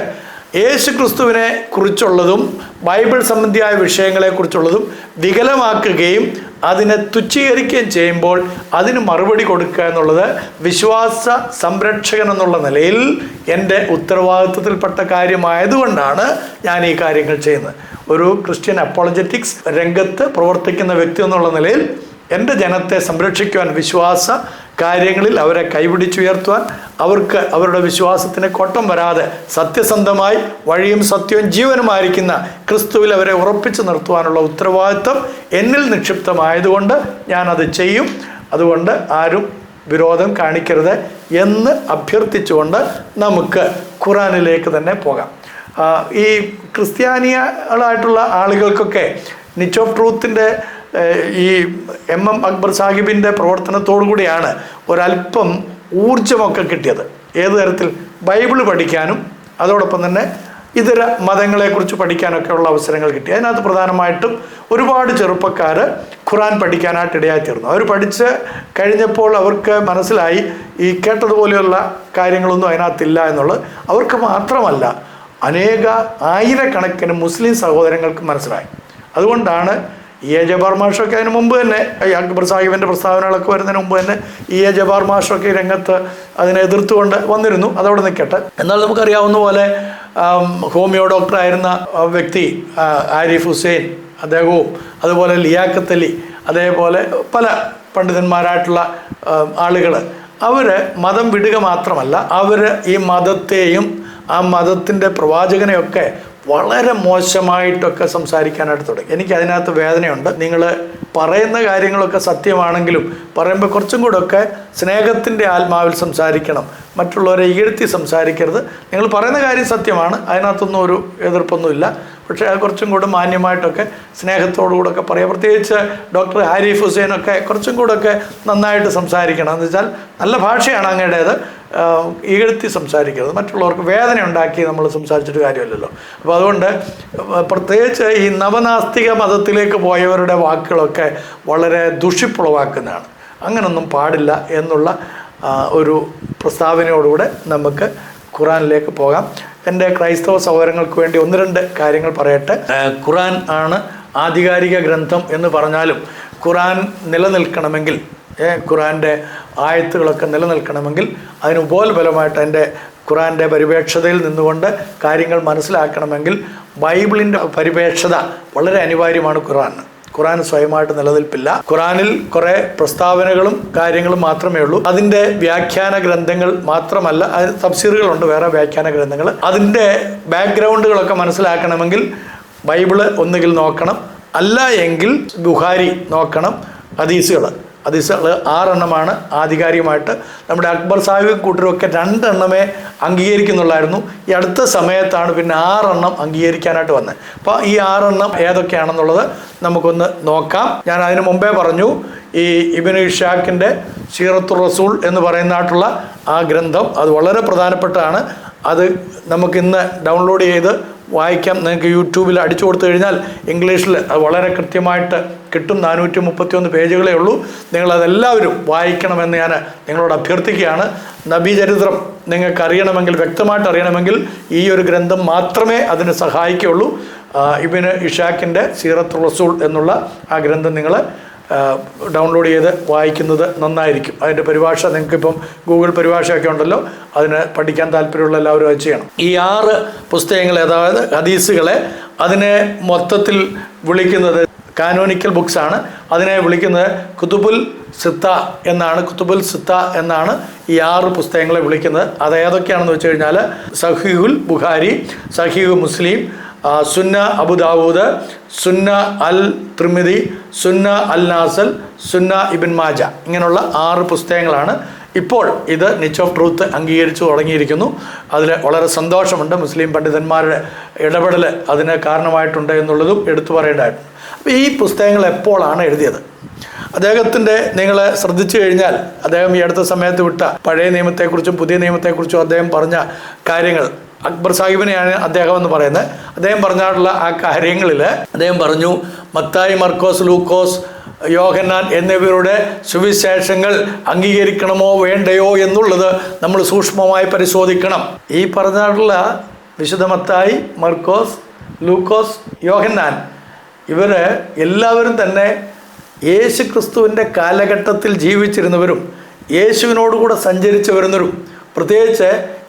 യേശു ക്രിസ്തുവിനെ കുറിച്ചുള്ളതും ബൈബിൾ സംബന്ധിയായ വിഷയങ്ങളെക്കുറിച്ചുള്ളതും വികലമാക്കുകയും അതിനെ തുച്ഛീകരിക്കുകയും ചെയ്യുമ്പോൾ അതിന് മറുപടി കൊടുക്കുക എന്നുള്ളത് വിശ്വാസ സംരക്ഷകൻ എന്നുള്ള നിലയിൽ എൻ്റെ ഉത്തരവാദിത്വത്തിൽപ്പെട്ട കാര്യമായതുകൊണ്ടാണ് ഞാൻ ഈ കാര്യങ്ങൾ ചെയ്യുന്നത്. ഒരു ക്രിസ്ത്യൻ അപ്പോളജറ്റിക്സ് രംഗത്ത് പ്രവർത്തിക്കുന്ന വ്യക്തി എന്നുള്ള നിലയിൽ എൻ്റെ ജനത്തെ സംരക്ഷിക്കുവാൻ, വിശ്വാസ കാര്യങ്ങളിൽ അവരെ കൈപിടിച്ചുയർത്തുവാൻ, അവർക്ക് അവരുടെ വിശ്വാസത്തിന് കോട്ടം വരാതെ സത്യസന്ധമായി വഴിയും സത്യവും ജീവനുമായിരിക്കുന്ന ക്രിസ്തുവിൽ അവരെ ഉറപ്പിച്ചു നിർത്തുവാനുള്ള ഉത്തരവാദിത്വം എന്നിൽ നിക്ഷിപ്തമായതുകൊണ്ട് ഞാനത് ചെയ്യും. അതുകൊണ്ട് ആരും വിരോധം കാണിക്കരുത് എന്ന് അഭ്യർത്ഥിച്ചുകൊണ്ട് നമുക്ക് ഖുറാനിലേക്ക് തന്നെ പോകാം. ഈ ക്രിസ്ത്യാനികളായിട്ടുള്ള ആളുകൾക്കൊക്കെ നിച്ച് ഓഫ് ട്രൂത്തിൻ്റെ ഈ MM അക്ബർ സാഹിബിൻ്റെ പ്രവർത്തനത്തോടു കൂടിയാണ് ഒരല്പം ഊർജമൊക്കെ കിട്ടിയത്. ഏത് തരത്തിൽ? ബൈബിള് പഠിക്കാനും അതോടൊപ്പം തന്നെ ഇതര മതങ്ങളെക്കുറിച്ച് പഠിക്കാനൊക്കെ ഉള്ള അവസരങ്ങൾ കിട്ടി. അതിനകത്ത് പ്രധാനമായിട്ടും ഒരുപാട് ചെറുപ്പക്കാർ ഖുറാൻ പഠിക്കാനായിട്ട് ഇടയായിത്തീർന്നു. അവർ പഠിച്ച് കഴിഞ്ഞപ്പോൾ അവർക്ക് മനസ്സിലായി ഈ കേട്ടതുപോലെയുള്ള കാര്യങ്ങളൊന്നും അതിനകത്തില്ല എന്നുള്ളത്. അവർക്ക് മാത്രമല്ല, ആയിരക്കണക്കിന് മുസ്ലിം സഹോദരങ്ങൾക്ക് മനസ്സിലായി. അതുകൊണ്ടാണ് ജബ്ബാർ മാഷൊക്കെ അതിന് മുമ്പ് തന്നെ, അക്ബർ സാഹിബിൻ്റെ പ്രസ്താവനകളൊക്കെ വരുന്നതിന് മുമ്പ് തന്നെ ജബ്ബാർ മാഷൊക്കെ രംഗത്ത് അതിനെ എതിർത്തുകൊണ്ട് വന്നിരുന്നു. അതവിടെ നിൽക്കട്ടെ. എന്നാൽ നമുക്കറിയാവുന്ന പോലെ ഹോമിയോ ഡോക്ടറായിരുന്ന വ്യക്തി ആരിഫ് ഹുസൈൻ അദ്ദേഹവും, അതുപോലെ ലിയാഖത്ത് അലി, അതേപോലെ പല പണ്ഡിതന്മാരായിട്ടുള്ള ആളുകൾ, അവർ മതം വിടുക മാത്രമല്ല, അവർ ഈ മതത്തെയും ആ മതത്തിൻ്റെ പ്രവാചകനെയൊക്കെ വളരെ മോശമായിട്ടൊക്കെ സംസാരിക്കാനായിട്ട് തുടങ്ങി. എനിക്ക് അതിനകത്ത് വേദനയുണ്ട്. നിങ്ങൾ പറയുന്ന കാര്യങ്ങളൊക്കെ സത്യമാണെങ്കിലും പറയുമ്പോൾ കുറച്ചും കൂടെ ഒക്കെ സ്നേഹത്തിൻ്റെ ആത്മാവിൽ സംസാരിക്കണം, മറ്റുള്ളവരെ ഇകഴ്ത്തി സംസാരിക്കരുത്. നിങ്ങൾ പറയുന്ന കാര്യം സത്യമാണ്, അതിനകത്തൊന്നും ഒരു എതിർപ്പൊന്നുമില്ല. പക്ഷേ അത് കുറച്ചും കൂടെ മാന്യമായിട്ടൊക്കെ സ്നേഹത്തോടുകൂടെയൊക്കെ പറയുക. പ്രത്യേകിച്ച് ഡോക്ടർ ആരിഫ് ഹുസൈനൊക്കെ കുറച്ചും കൂടെയൊക്കെ നന്നായിട്ട് സംസാരിക്കണം. എന്ന് വെച്ചാൽ നല്ല ഭാഷയാണ് അങ്ങയുടേത്, ഇകഴ്ത്തി സംസാരിക്കരുത്, മറ്റുള്ളവർക്ക് വേദന ഉണ്ടാക്കി നമ്മൾ സംസാരിച്ചിട്ട് കാര്യമില്ലല്ലോ. അപ്പോൾ അതുകൊണ്ട് പ്രത്യേകിച്ച് ഈ നവനാസ്തിക മതത്തിലേക്ക് പോയവരുടെ വാക്കുകളൊക്കെ വളരെ ദുഷിപ്പുളവാക്കുന്നതാണ്. അങ്ങനൊന്നും പാടില്ല എന്നുള്ള ഒരു പ്രസ്താവനയോടുകൂടെ നമുക്ക് ഖുറാനിലേക്ക് പോകാം. എൻ്റെ ക്രൈസ്തവ സഹോദരങ്ങൾക്ക് വേണ്ടി ഒന്ന് രണ്ട് കാര്യങ്ങൾ പറയട്ടെ. ഖുറാൻ ആണ് ആധികാരിക ഗ്രന്ഥം എന്ന് പറഞ്ഞാലും ഖുറാൻ നിലനിൽക്കണമെങ്കിൽ, ഖുറാൻ്റെ ആയത്തുകളൊക്കെ നിലനിൽക്കണമെങ്കിൽ അതിന് ഉപോത്ബലമായിട്ട് എൻ്റെ ഖുറാൻ്റെ പരിപേക്ഷതയിൽ നിന്നുകൊണ്ട് കാര്യങ്ങൾ മനസ്സിലാക്കണമെങ്കിൽ ബൈബിളിൻ്റെ പരിപേക്ഷത വളരെ അനിവാര്യമാണ്. ഖുറാൻ സ്വയമായിട്ട് നിലനിൽപ്പില്ല. ഖുറാനിൽ കുറേ പ്രസ്താവനകളും കാര്യങ്ങളും മാത്രമേ ഉള്ളൂ. അതിൻ്റെ വ്യാഖ്യാന ഗ്രന്ഥങ്ങൾ മാത്രമല്ല, അതിന് തഫ്സീറുകളുണ്ട്, വേറെ വ്യാഖ്യാന ഗ്രന്ഥങ്ങൾ. അതിൻ്റെ ബാക്ക്ഗ്രൗണ്ടുകളൊക്കെ മനസ്സിലാക്കണമെങ്കിൽ ബൈബിള് ഒന്നുകിൽ നോക്കണം, അല്ല എങ്കിൽ ബുഖാരി നോക്കണം. ഹദീസുകൾ 6 ആധികാരികമായിട്ട്. നമ്മുടെ അക്ബർ സാഹിബ് കൂട്ടരൊക്കെ 2 അംഗീകരിക്കുന്നുള്ളായിരുന്നു. ഈ അടുത്ത സമയത്താണ് പിന്നെ 6 അംഗീകരിക്കാനായിട്ട് വന്നത്. അപ്പോൾ ഈ 6 ഏതൊക്കെയാണെന്നുള്ളത് നമുക്കൊന്ന് നോക്കാം. ഞാൻ അതിന് മുമ്പേ പറഞ്ഞു, ഈ ഇബ്നു ഇഷാഖിൻ്റെ സീറത്തുർ റസൂൽ എന്ന് പറയുന്നതായിട്ടുള്ള ആ ഗ്രന്ഥം അത് വളരെ പ്രധാനപ്പെട്ടതാണ്. അത് നമുക്കിന്ന് ഡൗൺലോഡ് ചെയ്ത് വായിക്കാം. നിങ്ങൾക്ക് യൂട്യൂബിൽ അടിച്ചു കൊടുത്തു കഴിഞ്ഞാൽ ഇംഗ്ലീഷിൽ അത് വളരെ കൃത്യമായിട്ട് കിട്ടും. 431 പേജുകളേ ഉള്ളൂ. നിങ്ങളതെല്ലാവരും വായിക്കണമെന്ന് ഞാൻ നിങ്ങളോട് അഭ്യർത്ഥിക്കുകയാണ്. നബീചരിത്രം നിങ്ങൾക്ക് അറിയണമെങ്കിൽ, വ്യക്തമായിട്ട് അറിയണമെങ്കിൽ ഈ ഒരു ഗ്രന്ഥം മാത്രമേ അതിന് സഹായിക്കുകയുള്ളൂ. ഇബ്നു ഇഷാഖിൻ്റെ സീറത്തുർ റസൂൽ എന്നുള്ള ആ ഗ്രന്ഥം നിങ്ങൾ ഡൗൺലോഡ് ചെയ്ത് വായിക്കുന്നത് നന്നായിരിക്കും. അതിൻ്റെ പരിഭാഷ നിങ്ങൾക്കിപ്പം ഗൂഗിൾ പരിഭാഷയൊക്കെ ഉണ്ടല്ലോ, അതിന് പഠിക്കാൻ താല്പര്യമുള്ള എല്ലാവരും അത് ചെയ്യണം. ഈ 6 പുസ്തകങ്ങളെ, അതായത് ഹദീസുകളെ, അതിനെ മൊത്തത്തിൽ വിളിക്കുന്നത് കാനോനിക്കൽ ബുക്സാണ്. അതിനെ വിളിക്കുന്നത് കുതുബുൽ സിത്ത എന്നാണ്. കുതുബുൽ സിത്ത എന്നാണ് ഈ 6 പുസ്തകങ്ങളെ വിളിക്കുന്നത്. അത് ഏതൊക്കെയാണെന്ന് വെച്ച് കഴിഞ്ഞാൽ സഹീഹുൽ ബുഖാരി, സഹീഹ് മുസ്ലിം, സുന്ന അബു ദാവൂദ്, സുന്ന അൽ തിർമിദി, സുന്ന അൽ നാസൽ, സുന്ന ഇബ്ൻ മാജ, ഇങ്ങനെയുള്ള 6 പുസ്തകങ്ങളാണ്. ഇപ്പോൾ ഇത് നിച്ച് ഓഫ് ട്രൂത്ത് അംഗീകരിച്ചു തുടങ്ങിയിരിക്കുന്നു. അതിൽ വളരെ സന്തോഷമുണ്ട്. മുസ്ലിം പണ്ഡിതന്മാരുടെ ഇടപെടൽ അതിന് കാരണമായിട്ടുണ്ട് എന്നുള്ളതും എടുത്തു പറയേണ്ടതായിട്ടുണ്ട്. അപ്പോൾ ഈ പുസ്തകങ്ങൾ എപ്പോഴാണ് എഴുതിയത്? അദ്ദേഹത്തിൻ്റെ നിങ്ങൾ ശ്രദ്ധിച്ചു കഴിഞ്ഞാൽ അദ്ദേഹം ഈ അടുത്ത സമയത്ത് വിട്ട പഴയ നിയമത്തെക്കുറിച്ചും പുതിയ നിയമത്തെക്കുറിച്ചും അദ്ദേഹം പറഞ്ഞ കാര്യങ്ങൾ, അക്ബർ സാഹിബിനെയാണ് അദ്ദേഹം എന്ന് പറയുന്നത്. അദ്ദേഹം പറഞ്ഞിട്ടുള്ള ആ കാര്യങ്ങളിൽ അദ്ദേഹം പറഞ്ഞു, മത്തായി, മർക്കോസ്, ലൂക്കോസ്, യോഹന്നാൻ എന്നിവരുടെ സുവിശേഷങ്ങൾ അംഗീകരിക്കണമോ വേണ്ടയോ എന്നുള്ളത് നമ്മൾ സൂക്ഷ്മമായി പരിശോധിക്കണം. ഈ പറഞ്ഞിട്ടുള്ള വിശുദ്ധ മത്തായി, മർക്കോസ്, ലൂക്കോസ്, യോഹന്നാൻ ഇവർ എല്ലാവരും തന്നെ യേശു ക്രിസ്തുവിൻ്റെ കാലഘട്ടത്തിൽ ജീവിച്ചിരുന്നവരും യേശുവിനോടുകൂടെ സഞ്ചരിച്ചു വരുന്നവരും, പ്രത്യേകിച്ച്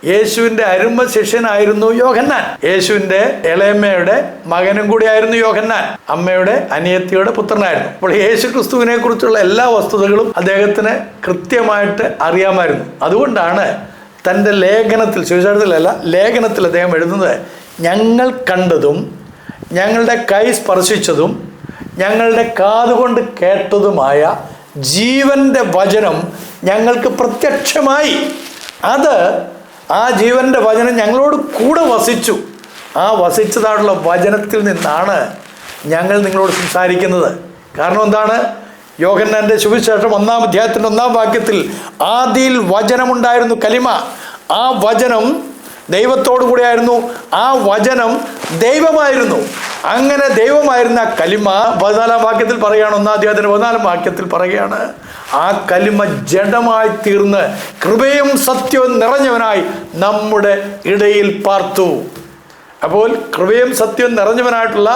യേശുവിൻ്റെ അരുമ ശിഷ്യനായിരുന്നു യോഹന്നാൻ. യേശുവിൻ്റെ ഇളയമ്മയുടെ മകനും കൂടിയായിരുന്നു യോഹന്നാൻ, അമ്മയുടെ അനിയത്തിയുടെ പുത്രനായിരുന്നു. അപ്പോൾ യേശു ക്രിസ്തുവിനെ കുറിച്ചുള്ള എല്ലാ വസ്തുതകളും അദ്ദേഹത്തിന് കൃത്യമായിട്ട് അറിയാമായിരുന്നു. അതുകൊണ്ടാണ് തൻ്റെ ലേഖനത്തിൽ, സുവിശേഷത്തിലല്ല, ലേഖനത്തിൽ അദ്ദേഹം എഴുതുന്നത്, ഞങ്ങൾ കണ്ടതും ഞങ്ങളുടെ കൈ സ്പർശിച്ചതും ഞങ്ങളുടെ കാതുകൊണ്ട് കേട്ടതുമായ ജീവൻ്റെ വചനം ഞങ്ങൾക്ക് പ്രത്യക്ഷമായി. ആ ജീവൻ്റെ വചനം ഞങ്ങളോട് കൂടെ വസിച്ചു. ആ വസിച്ചതായിട്ടുള്ള വചനത്തിൽ നിന്നാണ് ഞങ്ങൾ നിങ്ങളോട് സംസാരിക്കുന്നത്. കാരണം എന്താണ്? യോഹന്നാൻ്റെ സുവിശേഷം 1-ാം അധ്യായത്തിൻ്റെ 1-ാം വാക്യത്തിൽ ആദിയിൽ വചനമുണ്ടായിരുന്നു, കലിമ. ആ വചനം ദൈവത്തോടു കൂടിയായിരുന്നു. ആ വചനം ദൈവമായിരുന്നു. അങ്ങനെ ദൈവമായിരുന്ന കലിമ 14-ാം വാക്യത്തിൽ പറയുകയാണ്, 1-ാം അധ്യായത്തിൻ്റെ 14-ാം വാക്യത്തിൽ പറയുകയാണ്, ആ കലിമ ജഡമായി തീർന്ന് കൃപയും സത്യവും നിറഞ്ഞവനായി നമ്മുടെ ഇടയിൽ പാർത്തു. അപ്പോൾ കൃപയും സത്യവും നിറഞ്ഞവനായിട്ടുള്ള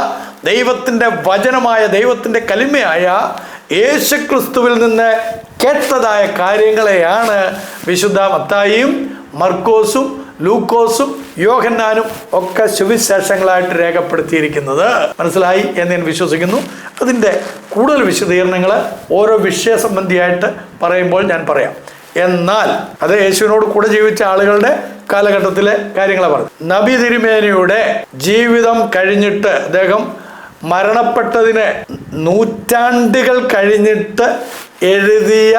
ദൈവത്തിൻ്റെ വചനമായ, ദൈവത്തിൻ്റെ കലിമയായ യേശുക്രിസ്തുവിൽ നിന്ന് കേട്ടതായ കാര്യങ്ങളെയാണ് വിശുദ്ധ മത്തായിയും മർക്കോസും ലൂക്കോസും യോഹന്നാനും ഒക്കെ സുവിശേഷങ്ങളായിട്ട് രേഖപ്പെടുത്തിയിരിക്കുന്നത്. മനസ്സിലായി എന്ന് ഞാൻ വിശ്വസിക്കുന്നു. അതിൻ്റെ കൂടുതൽ വിശദീകരണങ്ങൾ ഓരോ വിഷയ സംബന്ധിയായിട്ട് പറയുമ്പോൾ ഞാൻ പറയാം. എന്നാൽ അത് യേശുവിനോട് കൂടെ ജീവിച്ച ആളുകളുടെ കാലഘട്ടത്തിലെ കാര്യങ്ങളാണ് പറഞ്ഞത്. നബി തിരുമേനിയുടെ ജീവിതം കഴിഞ്ഞിട്ട്, അദ്ദേഹം മരണപ്പെട്ടതിന് നൂറ്റാണ്ടുകൾ കഴിഞ്ഞിട്ട് എഴുതിയ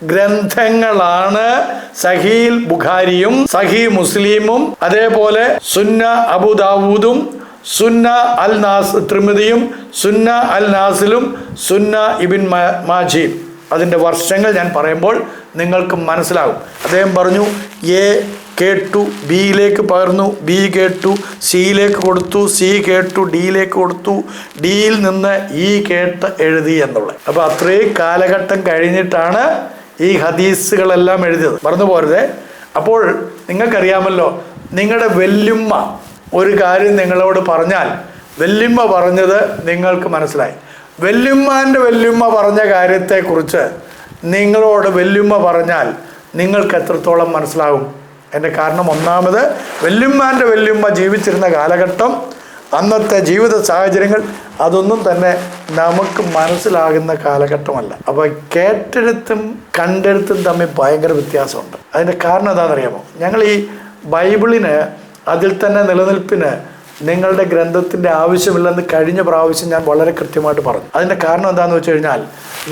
ഗ്രന്ഥങ്ങളാണ് സഹീൽ ബുഖാരിയും സഹീ മുസ്ലിമും, അതേപോലെ സുന്ന അബു ദാവൂദും, സുന്ന അൽ തിർമിദിയും, സുന്ന അൽ നാസിലും, സുന്ന ഇബ്ൻ മാജയും. അതിൻ്റെ വർഷങ്ങൾ ഞാൻ പറയുമ്പോൾ നിങ്ങൾക്ക് മനസ്സിലാകും. അദ്ദേഹം പറഞ്ഞു, എ കേട്ടു ബിയിലേക്ക് പകർന്നു, ബി കേട്ടു സിയിലേക്ക് കൊടുത്തു, സി കേട്ടു ഡിയിലേക്ക് കൊടുത്തു, ഡിയിൽ നിന്ന് ഈ കേട്ട് എഴുതി എന്നുള്ളത്. അപ്പോൾ അത്രയും കാലഘട്ടം കഴിഞ്ഞിട്ടാണ് ഈ ഹദീസുകളെല്ലാം എഴുതിയത്. മറന്നു പോരുതേ. അപ്പോൾ നിങ്ങൾക്കറിയാമല്ലോ, നിങ്ങളുടെ വല്യുമ്മ ഒരു കാര്യം നിങ്ങളോട് പറഞ്ഞാൽ വല്യുമ്മ പറഞ്ഞത് നിങ്ങൾക്ക് മനസ്സിലായി. വല്യുമ്മാൻ്റെ വല്യുമ്മ പറഞ്ഞ കാര്യത്തെക്കുറിച്ച് നിങ്ങളോട് വല്യുമ്മ പറഞ്ഞാൽ നിങ്ങൾക്ക് എത്രത്തോളം മനസ്സിലാകും? എൻ്റെ കാരണം, ഒന്നാമത് വല്യുമ്മാൻ്റെ വല്യുമ്മ ജീവിച്ചിരുന്ന കാലഘട്ടം, അന്നത്തെ ജീവിത സാഹചര്യങ്ങൾ, അതൊന്നും തന്നെ നമുക്ക് മനസ്സിലാകുന്ന കാലഘട്ടമല്ല. അപ്പോൾ കേട്ടെഴുത്തും കണ്ടെഴുത്തും തമ്മിൽ ഭയങ്കര വ്യത്യാസമുണ്ട്. അതിൻ്റെ കാരണം എന്താണെന്നറിയാമോ? ഞങ്ങൾ ഈ ബൈബിളിന്, അതിൽ തന്നെ നിലനിൽപ്പിന് നിങ്ങളുടെ ഗ്രന്ഥത്തിൻ്റെ ആവശ്യമില്ലെന്ന് കഴിഞ്ഞ പ്രാവശ്യം ഞാൻ വളരെ കൃത്യമായിട്ട് പറഞ്ഞു. അതിൻ്റെ കാരണം എന്താണെന്ന് വെച്ച് കഴിഞ്ഞാൽ,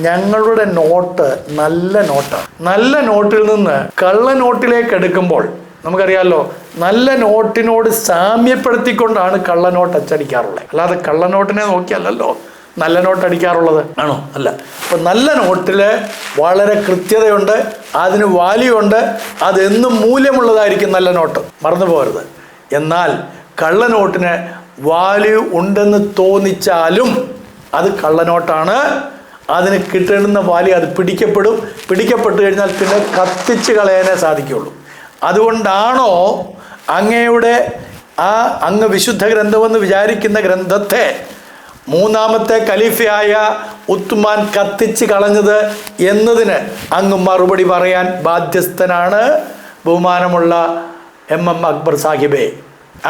ഞങ്ങളുടെ നോട്ട് നല്ല നോട്ടാണ്. നല്ല നോട്ടിൽ നിന്ന് കള്ള നോട്ടിലേക്ക് എടുക്കുമ്പോൾ നമുക്കറിയാമല്ലോ, നല്ല നോട്ടിനോട് സാമ്യപ്പെടുത്തിക്കൊണ്ടാണ് കള്ളനോട്ട് അച്ചടിക്കാറുള്ളത്. അല്ലാതെ കള്ളനോട്ടിനെ നോക്കിയല്ലല്ലോ നല്ല നോട്ട് അടിക്കാറുള്ളത്, ആണോ? അല്ല. അപ്പം നല്ല നോട്ടിൽ വളരെ കൃത്യതയുണ്ട്, അതിന് വാല്യൂ ഉണ്ട്, അതെന്നും മൂല്യമുള്ളതായിരിക്കും നല്ല നോട്ട്, മറന്നു പോകരുത്. എന്നാൽ കള്ളനോട്ടിന് വാല്യൂ ഉണ്ടെന്ന് തോന്നിച്ചാലും അത് കള്ളനോട്ടാണ്. അതിന് കിട്ടുന്ന വാല്യൂ അത് പിടിക്കപ്പെട്ട് കഴിഞ്ഞാൽ പിന്നെ കത്തിച്ച് കളയാനേ സാധിക്കുകയുള്ളൂ. അതുകൊണ്ടാണോ അങ്ങയുടെ അങ്ങ് വിശുദ്ധ ഗ്രന്ഥമെന്ന് വിചാരിക്കുന്ന ഗ്രന്ഥത്തെ മൂന്നാമത്തെ ഖലീഫയായ ഉസ്മാൻ കത്തിച്ച് കളഞ്ഞത് എന്നതിന് അങ്ങ് മറുപടി പറയാൻ ബാധ്യസ്ഥനാണ് ബഹുമാനമുള്ള MM അക്ബർ സാഹിബേ.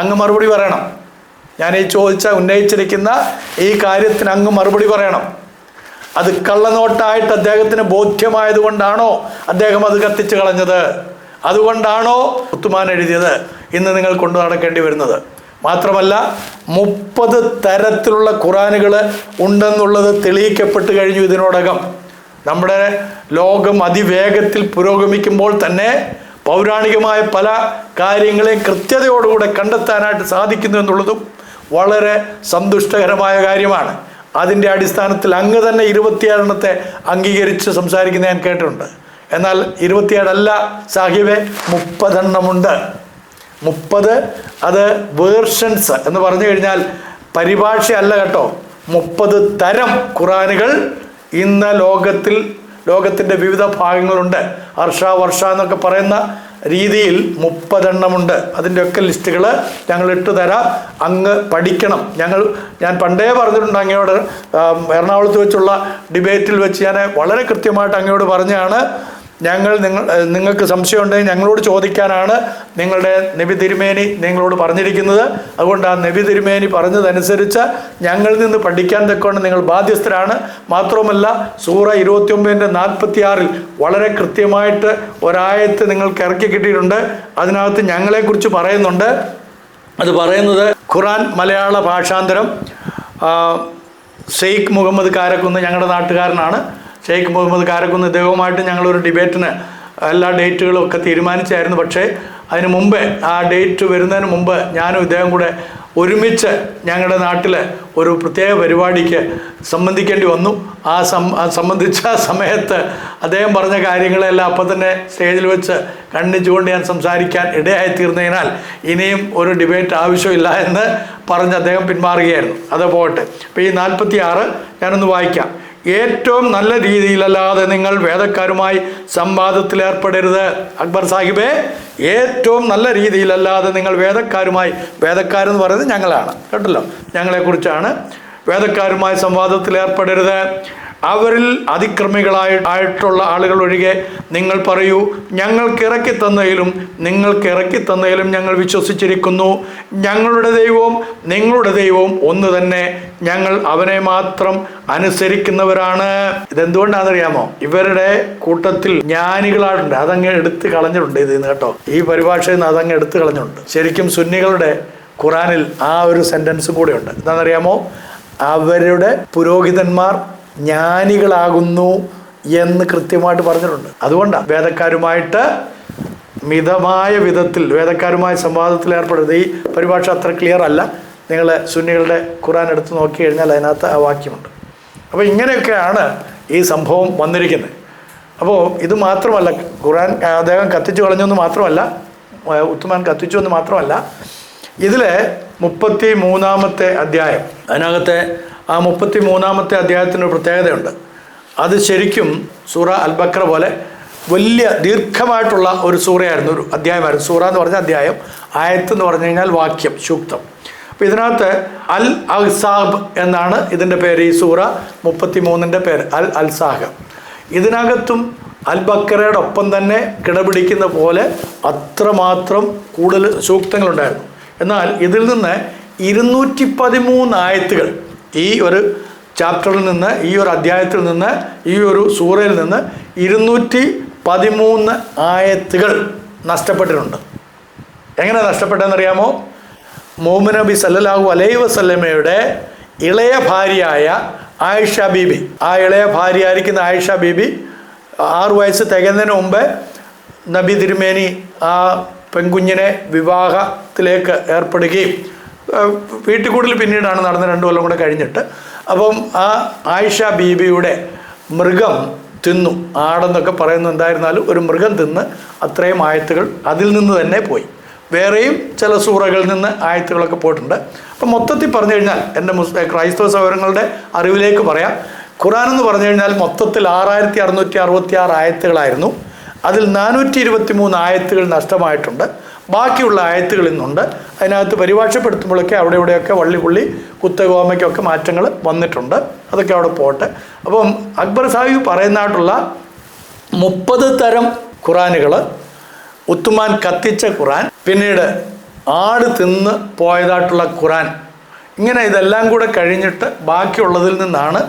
അങ്ങ് മറുപടി പറയണം. ഞാൻ ഈ ഉന്നയിച്ചിരിക്കുന്ന ഈ കാര്യത്തിന് അങ്ങ് മറുപടി പറയണം. അത് കള്ളനോട്ടായിട്ട് അദ്ദേഹത്തിന് ബോധ്യമായതുകൊണ്ടാണോ അദ്ദേഹം അത് കത്തിച്ച് കളഞ്ഞത്? അതുകൊണ്ടാണോ ഉസ്മാൻ എഴുതിയത് ഇന്ന് നിങ്ങൾ കൊണ്ടു നടക്കേണ്ടി വരുന്നത്? മാത്രമല്ല 30 തരത്തിലുള്ള ഖുറാനുകൾ ഉണ്ടെന്നുള്ളത് തെളിയിക്കപ്പെട്ട് കഴിഞ്ഞു ഇതിനോടകം. നമ്മുടെ ലോകം അതിവേഗത്തിൽ പുരോഗമിക്കുമ്പോൾ തന്നെ പൗരാണികമായ പല കാര്യങ്ങളെയും കൃത്യതയോടുകൂടെ കണ്ടെത്താനായിട്ട് സാധിക്കുന്നു എന്നുള്ളതും വളരെ സന്തുഷ്ടകരമായ കാര്യമാണ്. അതിൻ്റെ അടിസ്ഥാനത്തിൽ അങ്ങ് തന്നെ 27 അംഗീകരിച്ച് സംസാരിക്കുന്ന ഞാൻ കേട്ടിട്ടുണ്ട്. എന്നാൽ 27 സാഹിബെ, 30 30 അത് വേർഷൻസ് എന്ന് പറഞ്ഞു കഴിഞ്ഞാൽ പരിഭാഷയല്ല കേട്ടോ. 30 തരം ഖുറാനുകൾ ഇന്ന് ലോകത്തിൻ്റെ വിവിധ ഭാഗങ്ങളുണ്ട്. വർഷ എന്നൊക്കെ പറയുന്ന രീതിയിൽ 30 അതിൻ്റെയൊക്കെ ലിസ്റ്റുകൾ ഞങ്ങൾ ഇട്ട് തരാം. അങ്ങ് പഠിക്കണം. ഞാൻ പണ്ടേ പറഞ്ഞിട്ടുണ്ട് അങ്ങയോട്, എറണാകുളത്ത് വെച്ചുള്ള ഡിബേറ്റിൽ വെച്ച് ഞാൻ വളരെ കൃത്യമായിട്ട് അങ്ങയോട് പറഞ്ഞാണ്, നിങ്ങൾക്ക് സംശയമുണ്ടെങ്കിൽ ഞങ്ങളോട് ചോദിക്കാനാണ് നിങ്ങളുടെ നബി തിരുമേനി നിങ്ങളോട് പറഞ്ഞിരിക്കുന്നത്. അതുകൊണ്ട് ആ നബി തിരുമേനി പറഞ്ഞതനുസരിച്ച് ഞങ്ങളിൽ നിന്ന് പഠിക്കാൻ തക്കവണ്ണം നിങ്ങൾ ബാധ്യസ്ഥരാണ്. മാത്രവുമല്ല സൂറ 29:46 വളരെ കൃത്യമായിട്ട് ഒരായത്ത് നിങ്ങൾക്ക് ഇറക്കി കിട്ടിയിട്ടുണ്ട്. അതിനകത്ത് ഞങ്ങളെക്കുറിച്ച് പറയുന്നുണ്ട്. അത് പറയുന്നത് ഖുറാൻ മലയാള ഭാഷാന്തരം ഷെയ്ഖ് മുഹമ്മദ് കാരക്കുന്ന്, ഞങ്ങളുടെ നാട്ടുകാരനാണ്. ഷെയ്ഖ് മുഹമ്മദ് കാരക്കുന്ന് ഇദ്ദേഹവുമായിട്ട് ഞങ്ങളൊരു ഡിബേറ്റിന് എല്ലാ ഡേറ്റുകളും ഒക്കെ തീരുമാനിച്ചായിരുന്നു. പക്ഷേ അതിന് മുമ്പേ, ആ ഡേറ്റ് വരുന്നതിന് മുമ്പ് ഞാനും ഇദ്ദേഹം കൂടെ ഒരുമിച്ച് ഞങ്ങളുടെ നാട്ടിൽ ഒരു പ്രത്യേക പരിപാടിക്ക് സംബന്ധിക്കേണ്ടി വന്നു. സംബന്ധിച്ച സമയത്ത് അദ്ദേഹം പറഞ്ഞ കാര്യങ്ങളെല്ലാം അപ്പം തന്നെ സ്റ്റേജിൽ വെച്ച് കണ്ണിച്ചുകൊണ്ട് ഞാൻ സംസാരിക്കാൻ ഇടയായിത്തീർന്നതിനാൽ ഇനിയും ഒരു ഡിബേറ്റ് ആവശ്യമില്ല എന്ന് പറഞ്ഞ് അദ്ദേഹം പിന്മാറുകയായിരുന്നു. അത് പോകട്ടെ. അപ്പോൾ ഈ 46 ഞാനൊന്ന് വായിക്കാം. ഏറ്റവും നല്ല രീതിയിലല്ലാതെ നിങ്ങൾ വേദക്കാരുമായി സംവാദത്തിൽ ഏർപ്പെടരുത്. അക്ബർ സാഹിബെ, ഏറ്റവും നല്ല രീതിയിലല്ലാതെ നിങ്ങൾ വേദക്കാരെന്ന് പറയുന്നത് ഞങ്ങളാണ് കേട്ടല്ലോ, ഞങ്ങളെക്കുറിച്ചാണ്. വേദക്കാരുമായി സംവാദത്തിൽ ഏർപ്പെടരുത്. അവരിൽ അതിക്രമികളായിട്ടുള്ള ആളുകൾ ഒഴികെ നിങ്ങൾ പറയൂ, നിങ്ങൾക്ക് ഇറക്കി തന്നതിലും ഞങ്ങൾ വിശ്വസിച്ചിരിക്കുന്നു. ഞങ്ങളുടെ ദൈവവും നിങ്ങളുടെ ദൈവവും ഒന്ന് തന്നെ. ഞങ്ങൾ അവനെ മാത്രം അനുസരിക്കുന്നവരാണ്. ഇതെന്തുകൊണ്ടാണെന്നറിയാമോ? ഇവരുടെ കൂട്ടത്തിൽ ജ്ഞാനികളായിട്ടുണ്ട്. അതങ്ങ് എടുത്ത് കളഞ്ഞിട്ടുണ്ട് ഇതിന്ന് കേട്ടോ. ഈ പരിഭാഷയിൽ നിന്ന് അതങ്ങ് എടുത്ത് കളഞ്ഞിട്ടുണ്ട്. ശരിക്കും സുന്നികളുടെ ഖുറാനിൽ ആ ഒരു സെന്റൻസ് കൂടെ ഉണ്ട്. എന്താണെന്നറിയാമോ? അവരുടെ പുരോഹിതന്മാർ ജ്ഞാനികളാകുന്നു എന്ന് കൃത്യമായിട്ട് പറഞ്ഞിട്ടുണ്ട്. അതുകൊണ്ടാണ് വേദക്കാരുമായിട്ട് മിതമായ വിധത്തിൽ വേദക്കാരുമായി സംവാദത്തിൽ ഏർപ്പെടുന്നത്. ഈ പരിഭാഷ അത്ര ക്ലിയർ അല്ല. നിങ്ങൾ സുന്നികളുടെ ഖുറാൻ എടുത്ത് നോക്കി കഴിഞ്ഞാൽ അതിനകത്ത് ആ വാക്യമുണ്ട്. അപ്പോൾ ഇങ്ങനെയൊക്കെയാണ് ഈ സംഭവം വന്നിരിക്കുന്നത്. അപ്പോൾ ഇത് മാത്രമല്ല, ഖുറാൻ അദ്ദേഹം കത്തിച്ചു കളഞ്ഞെന്ന് മാത്രമല്ല, ഉസ്മാൻ കത്തിച്ചു എന്ന് മാത്രമല്ല, ഇതിൽ 33-ാമത്തെ അധ്യായം, അതിനകത്തെ ആ 33-ാമത്തെ അധ്യായത്തിനൊരു പ്രത്യേകതയുണ്ട്. അത് ശരിക്കും സൂറ അൽ ബഖറ പോലെ വലിയ ദീർഘമായിട്ടുള്ള ഒരു സൂറയായിരുന്നു, ഒരു അധ്യായമായിരുന്നു. സൂറ എന്ന് പറഞ്ഞ അധ്യായം, ആയത്ത് എന്ന് പറഞ്ഞു കഴിഞ്ഞാൽ വാക്യം, സൂക്തം. അപ്പോൾ ഇതിനകത്ത് അൽ അഹ്സാബ് എന്നാണ് ഇതിൻ്റെ പേര്. ഈ സൂറ 33-ൻ്റെ പേര് അൽ അൽസാഹ്. ഇതിനകത്തും അൽ ബഖറയുടെ ഒപ്പം തന്നെ കിടപിടിക്കുന്ന പോലെ അത്രമാത്രം കൂടുതൽ സൂക്തങ്ങളുണ്ടായിരുന്നു. എന്നാൽ ഇതിൽ നിന്ന് 213 ആയത്തുകൾ ഈ ഒരു ചാപ്റ്ററിൽ നിന്ന്, ഈ ഒരു അധ്യായത്തിൽ നിന്ന്, ഈ ഒരു സൂറയിൽ നിന്ന് 213 ആയത്തുകൾ നഷ്ടപ്പെട്ടിട്ടുണ്ട്. എങ്ങനെ നഷ്ടപ്പെട്ടതെന്നറിയാമോ? മുഹമ്മദ് നബി സല്ലല്ലാഹു അലൈഹി വസല്ലമയുടെ ഇളയ ഭാര്യയായ ആയിഷ ബീബി, ആ ഇളയ ഭാര്യയായിരിക്കുന്ന ആയിഷ ബീബി 6 വയസ്സ് തികയുന്നതിന് മുമ്പ് നബി തിരുമേനി ആ പെൺകുഞ്ഞിനെ വിവാഹത്തിലേക്ക് ഏർപ്പെടുകയും വീട്ടിൽ കൂടുതൽ പിന്നീടാണ് നടന്ന 2 കൊല്ലം കൂടെ കഴിഞ്ഞിട്ട്. അപ്പം ആ ആയിഷ ബീബിയുടെ മൃഗം തിന്നു, ആടെന്നൊക്കെ പറയുന്നത് എന്തായിരുന്നാലും ഒരു മൃഗം തിന്ന് അത്രയും ആയത്തുകൾ അതിൽ നിന്ന് തന്നെ പോയി. വേറെയും ചില സൂറകളിൽ നിന്ന് ആയത്തുകളൊക്കെ പോയിട്ടുണ്ട്. അപ്പം മൊത്തത്തിൽ പറഞ്ഞു കഴിഞ്ഞാൽ എൻ്റെ ക്രൈസ്തവ സഹോദരങ്ങളുടെ അറിവിലേക്ക് പറയാം, ഖുർആൻ എന്ന് പറഞ്ഞു കഴിഞ്ഞാൽ മൊത്തത്തിൽ 6666 ആയത്തുകളായിരുന്നു. അതിൽ 423 ആയത്തുകൾ നഷ്ടമായിട്ടുണ്ട്. ബാക്കിയുള്ള ആയത്തുകൾ ഇന്നുണ്ട്. അതിനകത്ത് പരിഭാഷപ്പെടുത്തുമ്പോഴൊക്കെ അവിടെ ഇവിടെയൊക്കെ വള്ളിപുള്ളി കുത്തകോമയ്ക്കൊക്കെ മാറ്റങ്ങൾ വന്നിട്ടുണ്ട്. അതൊക്കെ അവിടെ പോട്ടെ. അപ്പം അക്ബർ സാഹിബ് പറയുന്നതായിട്ടുള്ള 30 തരം ഖുറാനുകൾ, ഉത്തുമാൻ കത്തിച്ച ഖുറാൻ, പിന്നീട് ആട് തിന്ന് പോയതായിട്ടുള്ള ഖുറാൻ, ഇങ്ങനെ ഇതെല്ലാം കൂടെ കഴിഞ്ഞിട്ട് ബാക്കിയുള്ളതിൽ നിന്നാണ്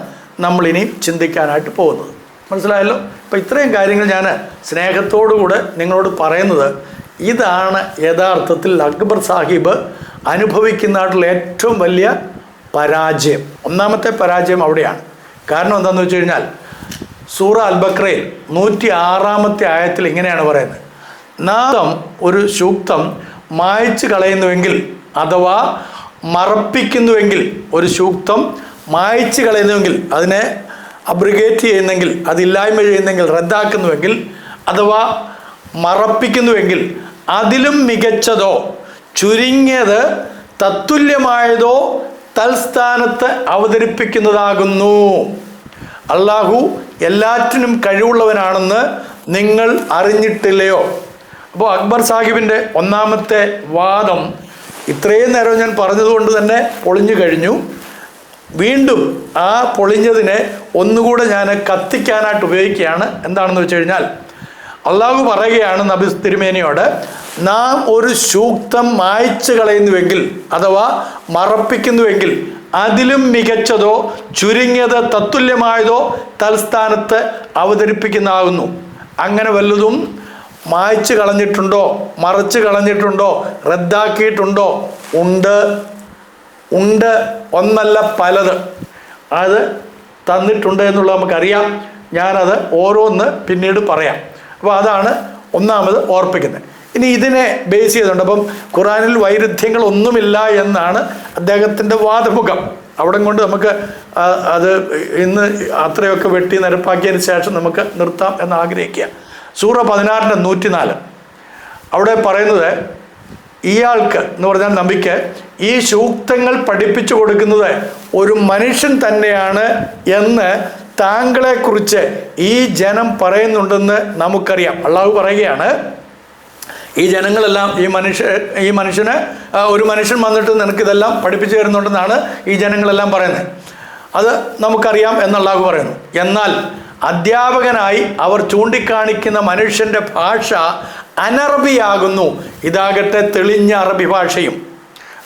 നമ്മളിനി ചിന്തിക്കാനായിട്ട് പോകുന്നത്. മനസ്സിലായല്ലോ? അപ്പോൾ ഇത്രയും കാര്യങ്ങൾ ഞാൻ സ്നേഹത്തോടുകൂടെ നിങ്ങളോട് പറയുന്നത്, ഇതാണ് യഥാർത്ഥത്തിൽ അക്ബർ സാഹിബ് അനുഭവിക്കുന്നതായിട്ടുള്ള ഏറ്റവും വലിയ പരാജയം. ഒന്നാമത്തെ പരാജയം അവിടെയാണ്. കാരണം എന്താണെന്ന് വെച്ച് കഴിഞ്ഞാൽ സൂറ അൽ ബഖറയിൽ 106-ാമത്തെ ആയത്തിൽ ഇങ്ങനെയാണ് പറയുന്നത്, നാം ഒരു സൂക്തം മായ്ച്ചു കളയുന്നുവെങ്കിൽ അഥവാ മറപ്പിക്കുന്നുവെങ്കിൽ, ഒരു സൂക്തം മായ്ച്ചു കളയുന്നുവെങ്കിൽ, അതിനെ അബ്രിഗേറ്റ് ചെയ്യുന്നെങ്കിൽ, അതില്ലായ്മ ചെയ്യുന്നെങ്കിൽ, റദ്ദാക്കുന്നുവെങ്കിൽ, അഥവാ മറപ്പിക്കുന്നുവെങ്കിൽ അതിലും മികച്ചതോ ചുരുങ്ങിയത് തത്തുല്യമായതോ തൽസ്ഥാനത്ത് അവതരിപ്പിക്കുന്നതാകുന്നു. അള്ളാഹു എല്ലാറ്റിനും കഴിവുള്ളവനാണെന്ന് നിങ്ങൾ അറിഞ്ഞിട്ടില്ലയോ? അപ്പോൾ അക്ബർ സാഹിബിൻ്റെ ഒന്നാമത്തെ വാദം ഇത്രയും നേരം ഞാൻ പറഞ്ഞതുകൊണ്ട് തന്നെ പൊളിഞ്ഞു കഴിഞ്ഞു. വീണ്ടും ആ പൊളിഞ്ഞതിനെ ഒന്നുകൂടെ ഞാൻ കത്തിക്കാനായിട്ട് ഉപയോഗിക്കുകയാണ്. എന്താണെന്ന് വെച്ച് കഴിഞ്ഞാൽ അള്ളാഹു പറയുകയാണ് നബി തിരുമേനിയോട്, നാം ഒരു സൂക്തം മായ്ച്ചു കളയുന്നുവെങ്കിൽ അഥവാ മറപ്പിക്കുന്നുവെങ്കിൽ അതിലും മികച്ചതോ ചുരുങ്ങിയത് തത്തുല്യമായതോ തൽസ്ഥാനത്ത് അവതരിപ്പിക്കുന്നതാകുന്നു. അങ്ങനെ വല്ലതും മായ്ച്ചു കളഞ്ഞിട്ടുണ്ടോ, മറച്ചു കളഞ്ഞിട്ടുണ്ടോ, റദ്ദാക്കിയിട്ടുണ്ടോ? ഉണ്ട്, ഒന്നല്ല പലത്. അത് തന്നിട്ടുണ്ട് എന്നുള്ളത് നമുക്കറിയാം. ഞാനത് ഓരോന്ന് പിന്നീട് പറയാം. അപ്പോൾ അതാണ് ഒന്നാമത് ഓർപ്പിക്കുന്നത്. ഇനി ഇതിനെ ബേസ് ചെയ്തുകൊണ്ട്, അപ്പം ഖുറാനിൽ വൈരുദ്ധ്യങ്ങളൊന്നുമില്ല എന്നാണ് അദ്ദേഹത്തിൻ്റെ വാദമുഖം. അവിടെ കൊണ്ട് നമുക്ക് അത് ഇന്ന് അത്രയൊക്കെ വെട്ടി നിരപ്പാക്കിയതിന് ശേഷം നമുക്ക് നിർത്താം എന്ന് ആഗ്രഹിക്കുക. സൂറ 16-104 അവിടെ പറയുന്നത്, ഇയാൾക്ക് എന്ന് പറഞ്ഞാൽ നബിക്ക് ഈ സൂക്തങ്ങൾ പഠിപ്പിച്ചു കൊടുക്കുന്നത് ഒരു മനുഷ്യൻ തന്നെയാണ് എന്ന് താങ്കളെക്കുറിച്ച് ഈ ജനം പറയുന്നുണ്ടെന്ന് നമുക്കറിയാം. അള്ളാഹു പറയുകയാണ്, ഈ ജനങ്ങളെല്ലാം ഈ മനുഷ്യന് ഒരു മനുഷ്യൻ വന്നിട്ട് നിനക്കിതെല്ലാം പഠിപ്പിച്ചു തരുന്നുണ്ടെന്നാണ് ഈ ജനങ്ങളെല്ലാം പറയുന്നത്. അത് നമുക്കറിയാം എന്ന് അള്ളാഹു പറയുന്നു. എന്നാൽ അധ്യാപകനായി അവർ ചൂണ്ടിക്കാണിക്കുന്ന മനുഷ്യൻ്റെ ഭാഷ അനറബിയാകുന്നു. ഇതാകട്ടെ തെളിഞ്ഞ അറബി ഭാഷയും.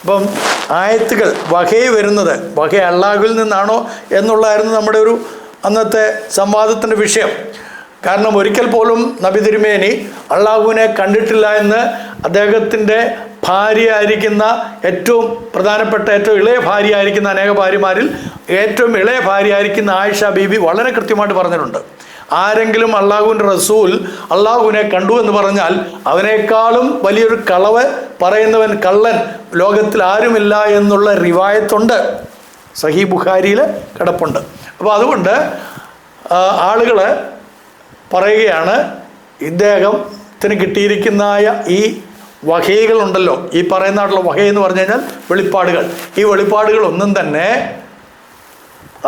അപ്പം ആയത്തുകൾ വഹേ വരുന്നത് വഹേ അള്ളാഹുവിൽ നിന്നാണോ എന്നുള്ളതായിരുന്നു നമ്മുടെ ഒരു അന്നത്തെ സംവാദത്തിൻ്റെ വിഷയം. കാരണം ഒരിക്കൽ പോലും നബി തിരുമേനി അള്ളാഹുവിനെ കണ്ടിട്ടില്ല എന്ന് അദ്ദേഹത്തിൻ്റെ ഭാര്യയായിരിക്കുന്ന, ഏറ്റവും പ്രധാനപ്പെട്ട ഏറ്റവും ഇളയ ഭാര്യയായിരിക്കുന്ന, അനേക ഭാര്യമാരിൽ ഏറ്റവും ഇളയ ഭാര്യയായിരിക്കുന്ന ആയിഷ ബീബി വളരെ കൃത്യമായിട്ട് പറഞ്ഞിട്ടുണ്ട്. ആരെങ്കിലും അള്ളാഹുവിൻ്റെ റസൂൽ അള്ളാഹുവിനെ കണ്ടു എന്ന് പറഞ്ഞാൽ അവനേക്കാളും വലിയൊരു കളവ് പറയുന്നവൻ, കള്ളൻ ലോകത്തിൽ ആരുമില്ല എന്നുള്ള റിവായത്തുണ്ട്. സഹീ ബുഖാരിയിൽ കിടപ്പുണ്ട്. അപ്പോൾ അതുകൊണ്ട് ആളുകൾ പറയുകയാണ്, ഇദ്ദേഹത്തിന് കിട്ടിയിരിക്കുന്നതായ ഈ വഹയുകളുണ്ടല്ലോ, ഈ പറയുന്നതായിട്ടുള്ള വഹ എന്ന് പറഞ്ഞു കഴിഞ്ഞാൽ വെളിപ്പാടുകൾ, ഈ വെളിപ്പാടുകളൊന്നും തന്നെ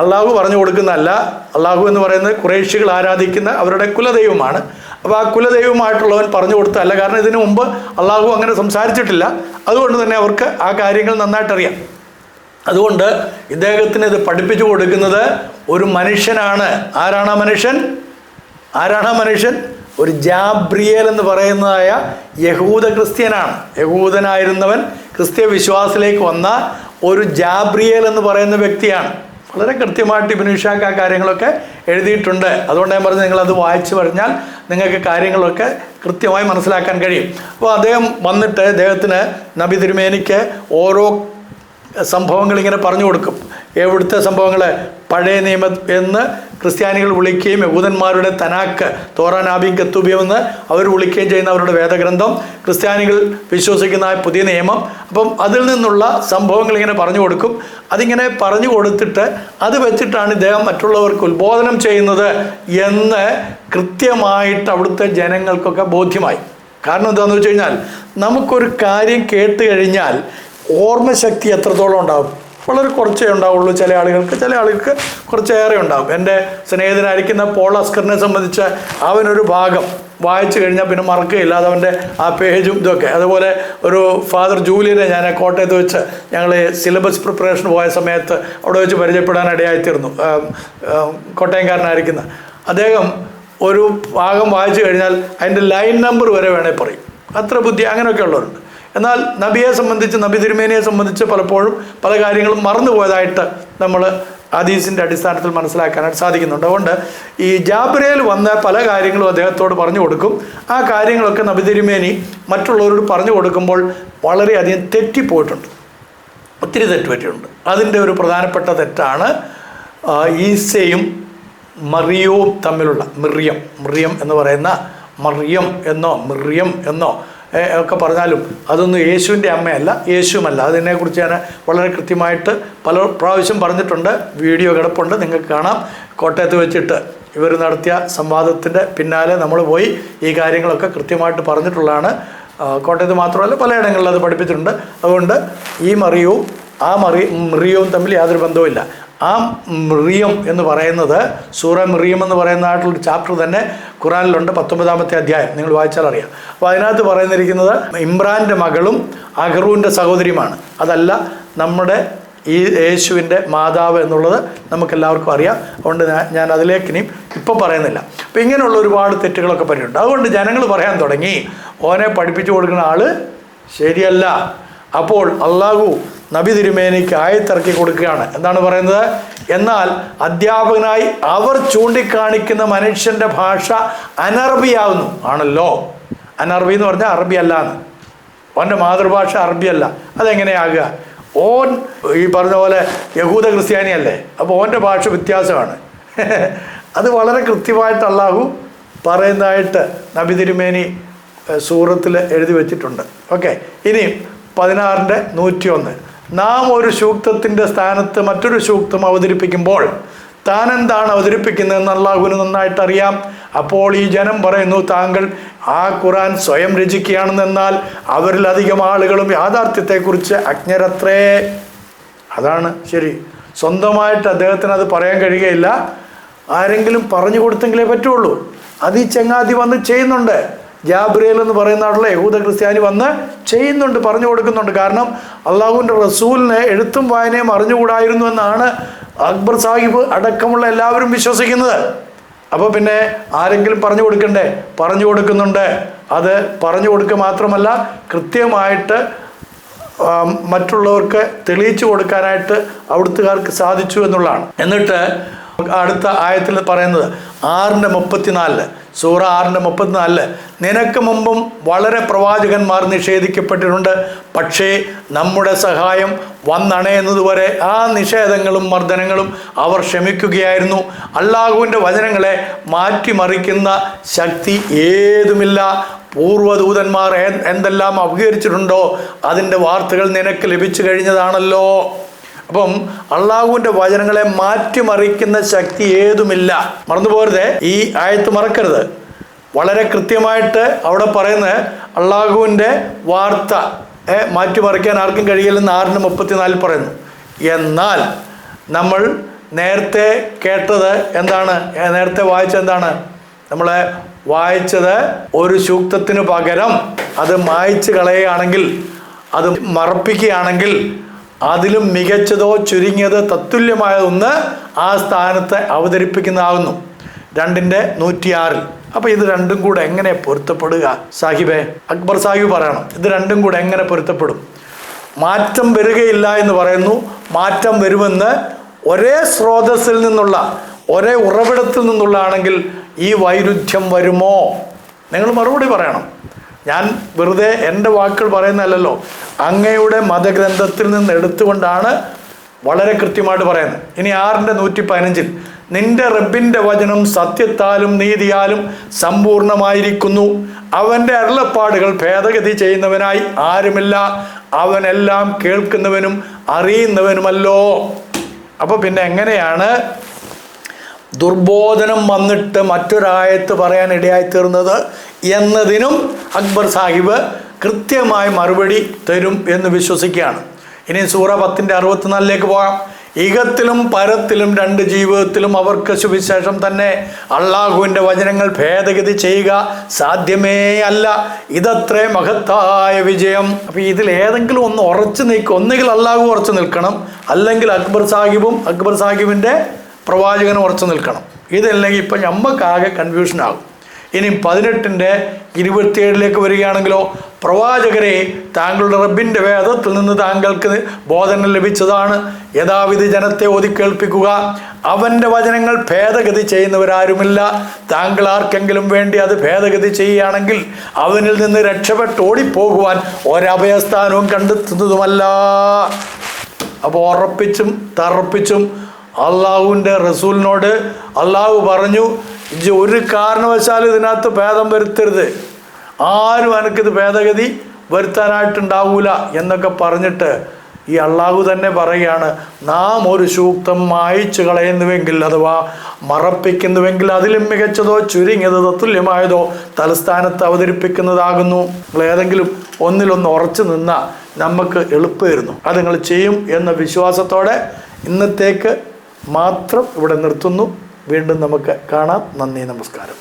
അള്ളാഹു പറഞ്ഞു കൊടുക്കുന്നതല്ല. അള്ളാഹു എന്ന് പറയുന്നത് ഖുറൈശികൾ ആരാധിക്കുന്ന അവരുടെ കുലദൈവമാണ്. അപ്പോൾ ആ കുലദൈവമായിട്ടുള്ളവൻ പറഞ്ഞു കൊടുത്തതല്ല. കാരണം ഇതിനു മുമ്പ് അള്ളാഹു അങ്ങനെ സംസാരിച്ചിട്ടില്ല. അതുകൊണ്ട് തന്നെ അവർക്ക് ആ കാര്യങ്ങൾ നന്നായിട്ടറിയാം. അതുകൊണ്ട് ഇദ്ദേഹത്തിന് ഇത് പഠിപ്പിച്ചു കൊടുക്കുന്നത് ഒരു മനുഷ്യനാണ്. ആരാണ് ആ മനുഷ്യൻ? ഒരു ജാബ്രിയേൽ എന്ന് പറയുന്നതായ യഹൂദ ക്രിസ്ത്യനാണ്. യഹൂദനായിരുന്നവൻ ക്രിസ്ത്യ വിശ്വാസത്തിലേക്ക് വന്ന ഒരു ജാബ്രിയേൽ എന്ന് പറയുന്ന വ്യക്തിയാണ്. വളരെ കൃത്യമായിട്ട് ഇബ്നു ഇശാഖ് ആ കാര്യങ്ങളൊക്കെ എഴുതിയിട്ടുണ്ട്. അതുകൊണ്ട് ഞാൻ പറഞ്ഞു, നിങ്ങളത് വായിച്ചു പറഞ്ഞാൽ നിങ്ങൾക്ക് കാര്യങ്ങളൊക്കെ കൃത്യമായി മനസ്സിലാക്കാൻ കഴിയും. അപ്പോൾ അദ്ദേഹം വന്നിട്ട് അദ്ദേഹത്തിന് നബി തിരുമേനിക്ക് ഓരോ സംഭവങ്ങൾ ഇങ്ങനെ പറഞ്ഞു കൊടുക്കും. എവിടുത്തെ സംഭവങ്ങൾ? പഴയ നിയമം എന്ന് ക്രിസ്ത്യാനികൾ വിളിക്കുകയും യഹൂദന്മാരുടെ തനാക്ക്, തോറാനാബിയും കത്തുബിയും എന്ന് അവർ വിളിക്കുകയും ചെയ്യുന്ന അവരുടെ വേദഗ്രന്ഥം, ക്രിസ്ത്യാനികൾ വിശ്വസിക്കുന്ന പുതിയ നിയമം. അപ്പം അതിൽ നിന്നുള്ള സംഭവങ്ങൾ ഇങ്ങനെ പറഞ്ഞു കൊടുക്കും. അതിങ്ങനെ പറഞ്ഞു കൊടുത്തിട്ട് അത് വെച്ചിട്ടാണ് ഇദ്ദേഹം മറ്റുള്ളവർക്ക് ഉത്ബോധനം ചെയ്യുന്നത് എന്ന് കൃത്യമായിട്ട് അവിടുത്തെ ജനങ്ങൾക്കൊക്കെ ബോധ്യമായി. കാരണം എന്താണെന്ന് വെച്ച് കഴിഞ്ഞാൽ നമുക്കൊരു കാര്യം കേട്ട് കഴിഞ്ഞാൽ ഓർമ്മശക്തി എത്രത്തോളം ഉണ്ടാകും? വളരെ കുറച്ചേ ഉണ്ടാവുള്ളൂ. ചില ആളുകൾക്ക് കുറച്ചേറെ ഉണ്ടാകും. എൻ്റെ സ്നേഹിതനായിരിക്കുന്ന പോൾ അസ്കറിനെ സംബന്ധിച്ച് അവനൊരു ഭാഗം വായിച്ചു കഴിഞ്ഞാൽ പിന്നെ മറക്കുകയില്ല, അതവൻ്റെ ആ പേജും ഇതൊക്കെ. അതുപോലെ ഒരു ഫാദർ ജൂലിയനെ ഞാൻ കോട്ടയത്ത് വെച്ച് ഞങ്ങൾ സിലബസ് പ്രിപ്പറേഷൻ പോയ സമയത്ത് അവിടെ വെച്ച് പരിചയപ്പെടാനിടയായിത്തീർന്നു. കോട്ടയംകാരനായിരിക്കുന്ന അദ്ദേഹം ഒരു ഭാഗം വായിച്ചു കഴിഞ്ഞാൽ അതിൻ്റെ ലൈൻ നമ്പർ വരെ വേണേൽ പറയും. അത്ര ബുദ്ധി അങ്ങനെയൊക്കെ ഉള്ളവരുണ്ട്. എന്നാൽ നബി തിരുമേനിയെ സംബന്ധിച്ച് പലപ്പോഴും പല കാര്യങ്ങളും മറന്നുപോയതായിട്ട് നമ്മൾ ഹദീസിൻ്റെ അടിസ്ഥാനത്തിൽ മനസ്സിലാക്കാനായിട്ട് സാധിക്കുന്നുണ്ട്. അതുകൊണ്ട് ഈ ജാബ്രിയേൽ വന്ന പല കാര്യങ്ങളും അദ്ദേഹത്തോട് പറഞ്ഞു കൊടുക്കും. ആ കാര്യങ്ങളൊക്കെ നബി തിരുമേനി മറ്റുള്ളവരോട് പറഞ്ഞു കൊടുക്കുമ്പോൾ വളരെയധികം തെറ്റിപ്പോയിട്ടുണ്ട്, ഒത്തിരി തെറ്റുപറ്റിയിട്ടുണ്ട്. അതിൻ്റെ ഒരു പ്രധാനപ്പെട്ട തെറ്റാണ് ഈസയും മറിയവും തമ്മിലുള്ള മിറിയം എന്ന് പറയുന്ന മിറിയം എന്നോ ഒക്കെ പറഞ്ഞാലും അതൊന്നും യേശുവിൻ്റെ അമ്മയല്ല, യേശുവുമല്ല. അതിനെക്കുറിച്ച് ഞാൻ വളരെ കൃത്യമായിട്ട് പല പ്രാവശ്യം പറഞ്ഞിട്ടുണ്ട്. വീഡിയോ കിടപ്പുണ്ട്, നിങ്ങൾക്ക് കാണാം. കോട്ടയത്ത് വെച്ചിട്ട് ഇവർ നടത്തിയ സംവാദത്തിൻ്റെ പിന്നാലെ നമ്മൾ പോയി ഈ കാര്യങ്ങളൊക്കെ കൃത്യമായിട്ട് പറഞ്ഞിട്ടുള്ളതാണ്. കോട്ടയത്ത് മാത്രമല്ല പലയിടങ്ങളിൽ അത് പഠിപ്പിച്ചിട്ടുണ്ട്. അതുകൊണ്ട് ഈ മിറിയവും തമ്മിൽ യാതൊരു ബന്ധവുമില്ല. ആ മിറിയം എന്ന് പറയുന്നത് സൂറ മിറിയം എന്ന് പറയുന്നതായിട്ടുള്ളൊരു ചാപ്റ്റർ തന്നെ ഖുറാനിലുണ്ട്, 19-ാമത്തെ അധ്യായം. നിങ്ങൾ വായിച്ചാൽ അറിയാം. അപ്പോൾ അതിനകത്ത് പറയുന്നിരിക്കുന്നത് ഇമ്രാൻ്റെ മകളും അഹ്റൂൻ്റെ സഹോദരിയുമാണ്. അതല്ല നമ്മുടെ ഈ യേശുവിൻ്റെ മാതാവ് എന്നുള്ളത് നമുക്കെല്ലാവർക്കും അറിയാം. അതുകൊണ്ട് ഞാൻ അതിലേക്ക് ഇനിയും ഇപ്പം പറയുന്നില്ല. അപ്പോൾ ഇങ്ങനെയുള്ള ഒരുപാട് തെറ്റുകളൊക്കെ പറ്റിയിട്ടുണ്ട്. അതുകൊണ്ട് ജനങ്ങൾ പറയാൻ തുടങ്ങി, ഓനെ പഠിപ്പിച്ചു കൊടുക്കുന്ന ആൾ ശരിയല്ല. അപ്പോൾ അള്ളാഹു നബി തിരുമേനിക്ക് ആയത്തിറക്കി കൊടുക്കുകയാണ്. എന്താണ് പറയുന്നത്? എന്നാൽ അധ്യാപകനായി അവർ ചൂണ്ടിക്കാണിക്കുന്ന മനുഷ്യൻ്റെ ഭാഷ അനറബിയാവുന്നു. ആണല്ലോ, അനറബി എന്ന് പറഞ്ഞാൽ അറബി അല്ലാന്ന്. ഓൻ്റെ മാതൃഭാഷ അറബിയല്ല. അതെങ്ങനെയാകുക? ഓൻ ഈ പറഞ്ഞ പോലെ യഹൂദ ക്രിസ്ത്യാനിയല്ലേ, അപ്പോൾ ഓൻ്റെ ഭാഷ വ്യത്യാസമാണ്. അത് വളരെ കൃത്യമായിട്ട് അള്ളാഹു പറയുന്നതായിട്ട് നബി തിരുമേനി സൂറത്തിൽ എഴുതി വെച്ചിട്ടുണ്ട്. ഓക്കെ, ഇനി 16-101. നാം ഒരു സൂക്തത്തിൻ്റെ സ്ഥാനത്ത് മറ്റൊരു സൂക്തം അവതരിപ്പിക്കുമ്പോൾ താൻ എന്താണ് അവതരിപ്പിക്കുന്നതെന്ന് അള്ളാഹുവിന് നന്നായിട്ട് അറിയാം. അപ്പോൾ ഈ ജനം പറയുന്നു, താങ്കൾ ആ ഖുർആൻ സ്വയം രചിക്കുകയാണെന്നാൽ അവരിലധികം ആളുകളും യാഥാർത്ഥ്യത്തെക്കുറിച്ച് അജ്ഞരത്രേ. അതാണ് ശരി. സ്വന്തമായിട്ട് അദ്ദേഹത്തിന് അത് പറയാൻ കഴിയുകയില്ല, ആരെങ്കിലും പറഞ്ഞു കൊടുത്തെങ്കിലേ പറ്റുള്ളൂ. അത് ഈ ചങ്ങാതി വന്ന് ചെയ്യുന്നുണ്ട്. ജാബ്രിയേൽ എന്ന് പറയുന്ന ആളുള്ള യഹൂദ ക്രിസ്ത്യാനി വന്ന് ചെയ്യുന്നുണ്ട്, പറഞ്ഞു കൊടുക്കുന്നുണ്ട്. കാരണം അള്ളാഹുവിൻ്റെ റസൂലിനെ എഴുത്തും വായനയും അറിഞ്ഞുകൂടായിരുന്നു എന്നാണ് അക്ബർ സാഹിബ് അടക്കമുള്ള എല്ലാവരും വിശ്വസിക്കുന്നത്. അപ്പോൾ പിന്നെ ആരെങ്കിലും പറഞ്ഞു കൊടുക്കണ്ടേ? പറഞ്ഞു കൊടുക്കുന്നുണ്ട്. അത് പറഞ്ഞു കൊടുക്കുക മാത്രമല്ല കൃത്യമായിട്ട് മറ്റുള്ളവർക്ക് തെളിയിച്ചു കൊടുക്കാനായിട്ട് അവിടുത്തുകാർക്ക് സാധിച്ചു എന്നുള്ളതാണ്. എന്നിട്ട് അടുത്ത ആയത്തിൽ പറയുന്നത് 6:34, സൂറ 6:34, നിനക്ക് മുമ്പും വളരെ പ്രവാചകന്മാർ നിഷേധിക്കപ്പെട്ടിട്ടുണ്ട്, പക്ഷേ നമ്മുടെ സഹായം വന്നണയുന്നതുവരെ ആ നിഷേധങ്ങളും മർദ്ദനങ്ങളും അവർ ക്ഷമിക്കുകയായിരുന്നു. അള്ളാഹുവിൻ്റെ വചനങ്ങളെ മാറ്റിമറിക്കുന്ന ശക്തി ഏതുമില്ല. പൂർവ്വദൂതന്മാർ എന്തെല്ലാം അപഹരിച്ചിട്ടുണ്ടോ അതിൻ്റെ വാർത്തകൾ നിനക്ക് ലഭിച്ചു കഴിഞ്ഞതാണല്ലോ. അപ്പം അള്ളാഹുവിൻ്റെ വചനങ്ങളെ മാറ്റിമറിക്കുന്ന ശക്തി ഏതുമില്ല. മറന്നുപോകരുത്, ഈ ആയത്ത് മറക്കരുത്. വളരെ കൃത്യമായിട്ട് അവിടെ പറയുന്നത് അള്ളാഹുവിൻ്റെ വാർത്ത മാറ്റിമറിക്കാൻ ആർക്കും കഴിയില്ലെന്ന് 6:34 പറയുന്നു. എന്നാൽ നമ്മൾ നേരത്തെ കേട്ടത് എന്താണ്? നേരത്തെ വായിച്ചത് എന്താണ്? നമ്മളെ വായിച്ചത് ഒരു സൂക്തത്തിന് പകരം അത് മായ്ച്ച് കളയുകയാണെങ്കിൽ, അത് മറപ്പിക്കുകയാണെങ്കിൽ അതിലും മികച്ചതോ ചുരുങ്ങിയത് തത്തുല്യമായതൊന്ന് ആ സ്ഥാനത്ത് അവതരിപ്പിക്കുന്നതാകുന്നു. 2:106. അപ്പോൾ ഇത് രണ്ടും കൂടെ എങ്ങനെ പൊരുത്തപ്പെടുക സാഹിബേ? അക്ബർ സാഹിബ് പറയണം, ഇത് രണ്ടും കൂടെ എങ്ങനെ പൊരുത്തപ്പെടും? മാറ്റം വരികയില്ല എന്ന് പറയുന്നു. മാറ്റം വരുമെന്ന് ഒരേ സ്രോതസ്സിൽ നിന്നുള്ള, ഒരേ ഉറവിടത്തിൽ നിന്നുള്ളതാണെങ്കിൽ ഈ വൈരുദ്ധ്യം വരുമോ? നിങ്ങൾ മറുപടി പറയണം. ഞാൻ വെറുതെ എൻ്റെ വാക്കുകൾ പറയുന്നതല്ലല്ലോ, അങ്ങയുടെ മതഗ്രന്ഥത്തിൽ നിന്ന് എടുത്തുകൊണ്ടാണ് വളരെ കൃത്യമായിട്ട് പറയുന്നത്. ഇനി 6:115, നിന്റെ റബ്ബിൻ്റെ വചനം സത്യത്താലും നീതിയാലും സമ്പൂർണമായിരിക്കുന്നു. അവൻ്റെ അരുളപ്പാടുകൾ ഭേദഗതി ചെയ്യുന്നവനായി ആരുമില്ല. അവനെല്ലാം കേൾക്കുന്നവനും അറിയുന്നവനുമല്ലോ. അപ്പോൾ പിന്നെ എങ്ങനെയാണ് ദുർബോധനം വന്നിട്ട് മറ്റൊരായത്ത് പറയാൻ ഇടയായിത്തീർന്നത് എന്നതിനും അക്ബർ സാഹിബ് കൃത്യമായി മറുപടി തരും എന്ന് വിശ്വസിക്കുകയാണ്. ഇനി സൂറ 10:64 പോകാം. ഇഹത്തിലും പരത്തിലും രണ്ട് ജീവിതത്തിലും അവർക്ക് സുവിശേഷം തന്നെ. അള്ളാഹുവിൻ്റെ വചനങ്ങൾ ഭേദഗതി ചെയ്യുക സാധ്യമേ അല്ല. ഇതത്രേ മഹത്തായ വിജയം. അപ്പം ഇതിൽ ഏതെങ്കിലും ഒന്ന് ഉറച്ചു നിൽക്കും. ഒന്നുകിൽ അള്ളാഹു ഉറച്ചു നിൽക്കണം, അല്ലെങ്കിൽ അക്ബർ സാഹിബിൻ്റെ പ്രവാചകനും ഉറച്ചു നിൽക്കണം. ഇതല്ലെങ്കിൽ ഇപ്പം നമ്മൾക്കാകെ കൺഫ്യൂഷനാകും. ഇനി 18:27 വരികയാണെങ്കിലോ, പ്രവാചകരെ, താങ്കളുടെ റബ്ബിൻ്റെ വേദത്തിൽ നിന്ന് താങ്കൾക്ക് ബോധനം ലഭിച്ചതാണ്. യഥാവിധി ജനത്തെ ഓതിക്കേൾപ്പിക്കുക. അവൻ്റെ വചനങ്ങൾ ഭേദഗതി ചെയ്യുന്നവരാരുമില്ല. താങ്കൾ ആർക്കെങ്കിലും വേണ്ടി അത് ഭേദഗതി ചെയ്യുകയാണെങ്കിൽ അവനിൽ നിന്ന് രക്ഷപ്പെട്ട് ഓടിപ്പോകുവാൻ ഒരഭയസ്ഥാനവും കണ്ടെത്തുന്നതുമല്ല. അപ്പോൾ ഉറപ്പിച്ചും തറപ്പിച്ചും അള്ളാഹുവിൻ്റെ റസൂലിനോട് അള്ളാഹു പറഞ്ഞു, ഒരു കാരണവശാലും ഇതിനകത്ത് ഭേദം വരുത്തരുത്, ആരും എനിക്കിത് ഭേദഗതി വരുത്താനായിട്ടുണ്ടാവൂല എന്നൊക്കെ പറഞ്ഞിട്ട് ഈ അള്ളാഹു തന്നെ പറയുകയാണ്, നാം ഒരു സൂക്തം മായ്ച്ചു കളയുന്നുവെങ്കിൽ അഥവാ മറപ്പിക്കുന്നുവെങ്കിൽ അതിലും മികച്ചതോ ചുരുങ്ങിയതോ തത്തുല്യമായതോ തലസ്ഥാനത്ത് അവതരിപ്പിക്കുന്നതാകുന്നു. നിങ്ങൾ ഏതെങ്കിലും ഒന്നിലൊന്ന് ഉറച്ചു നിന്നാൽ നമുക്ക് എളുപ്പമായിരുന്നു. അത് നിങ്ങൾ ചെയ്യും എന്ന വിശ്വാസത്തോടെ ഇന്നത്തേക്ക് മാത്രം ഇവിടെ നിർത്തുന്നു. വീണ്ടും നമുക്ക് കാണാം. നന്ദി, നമസ്കാരം.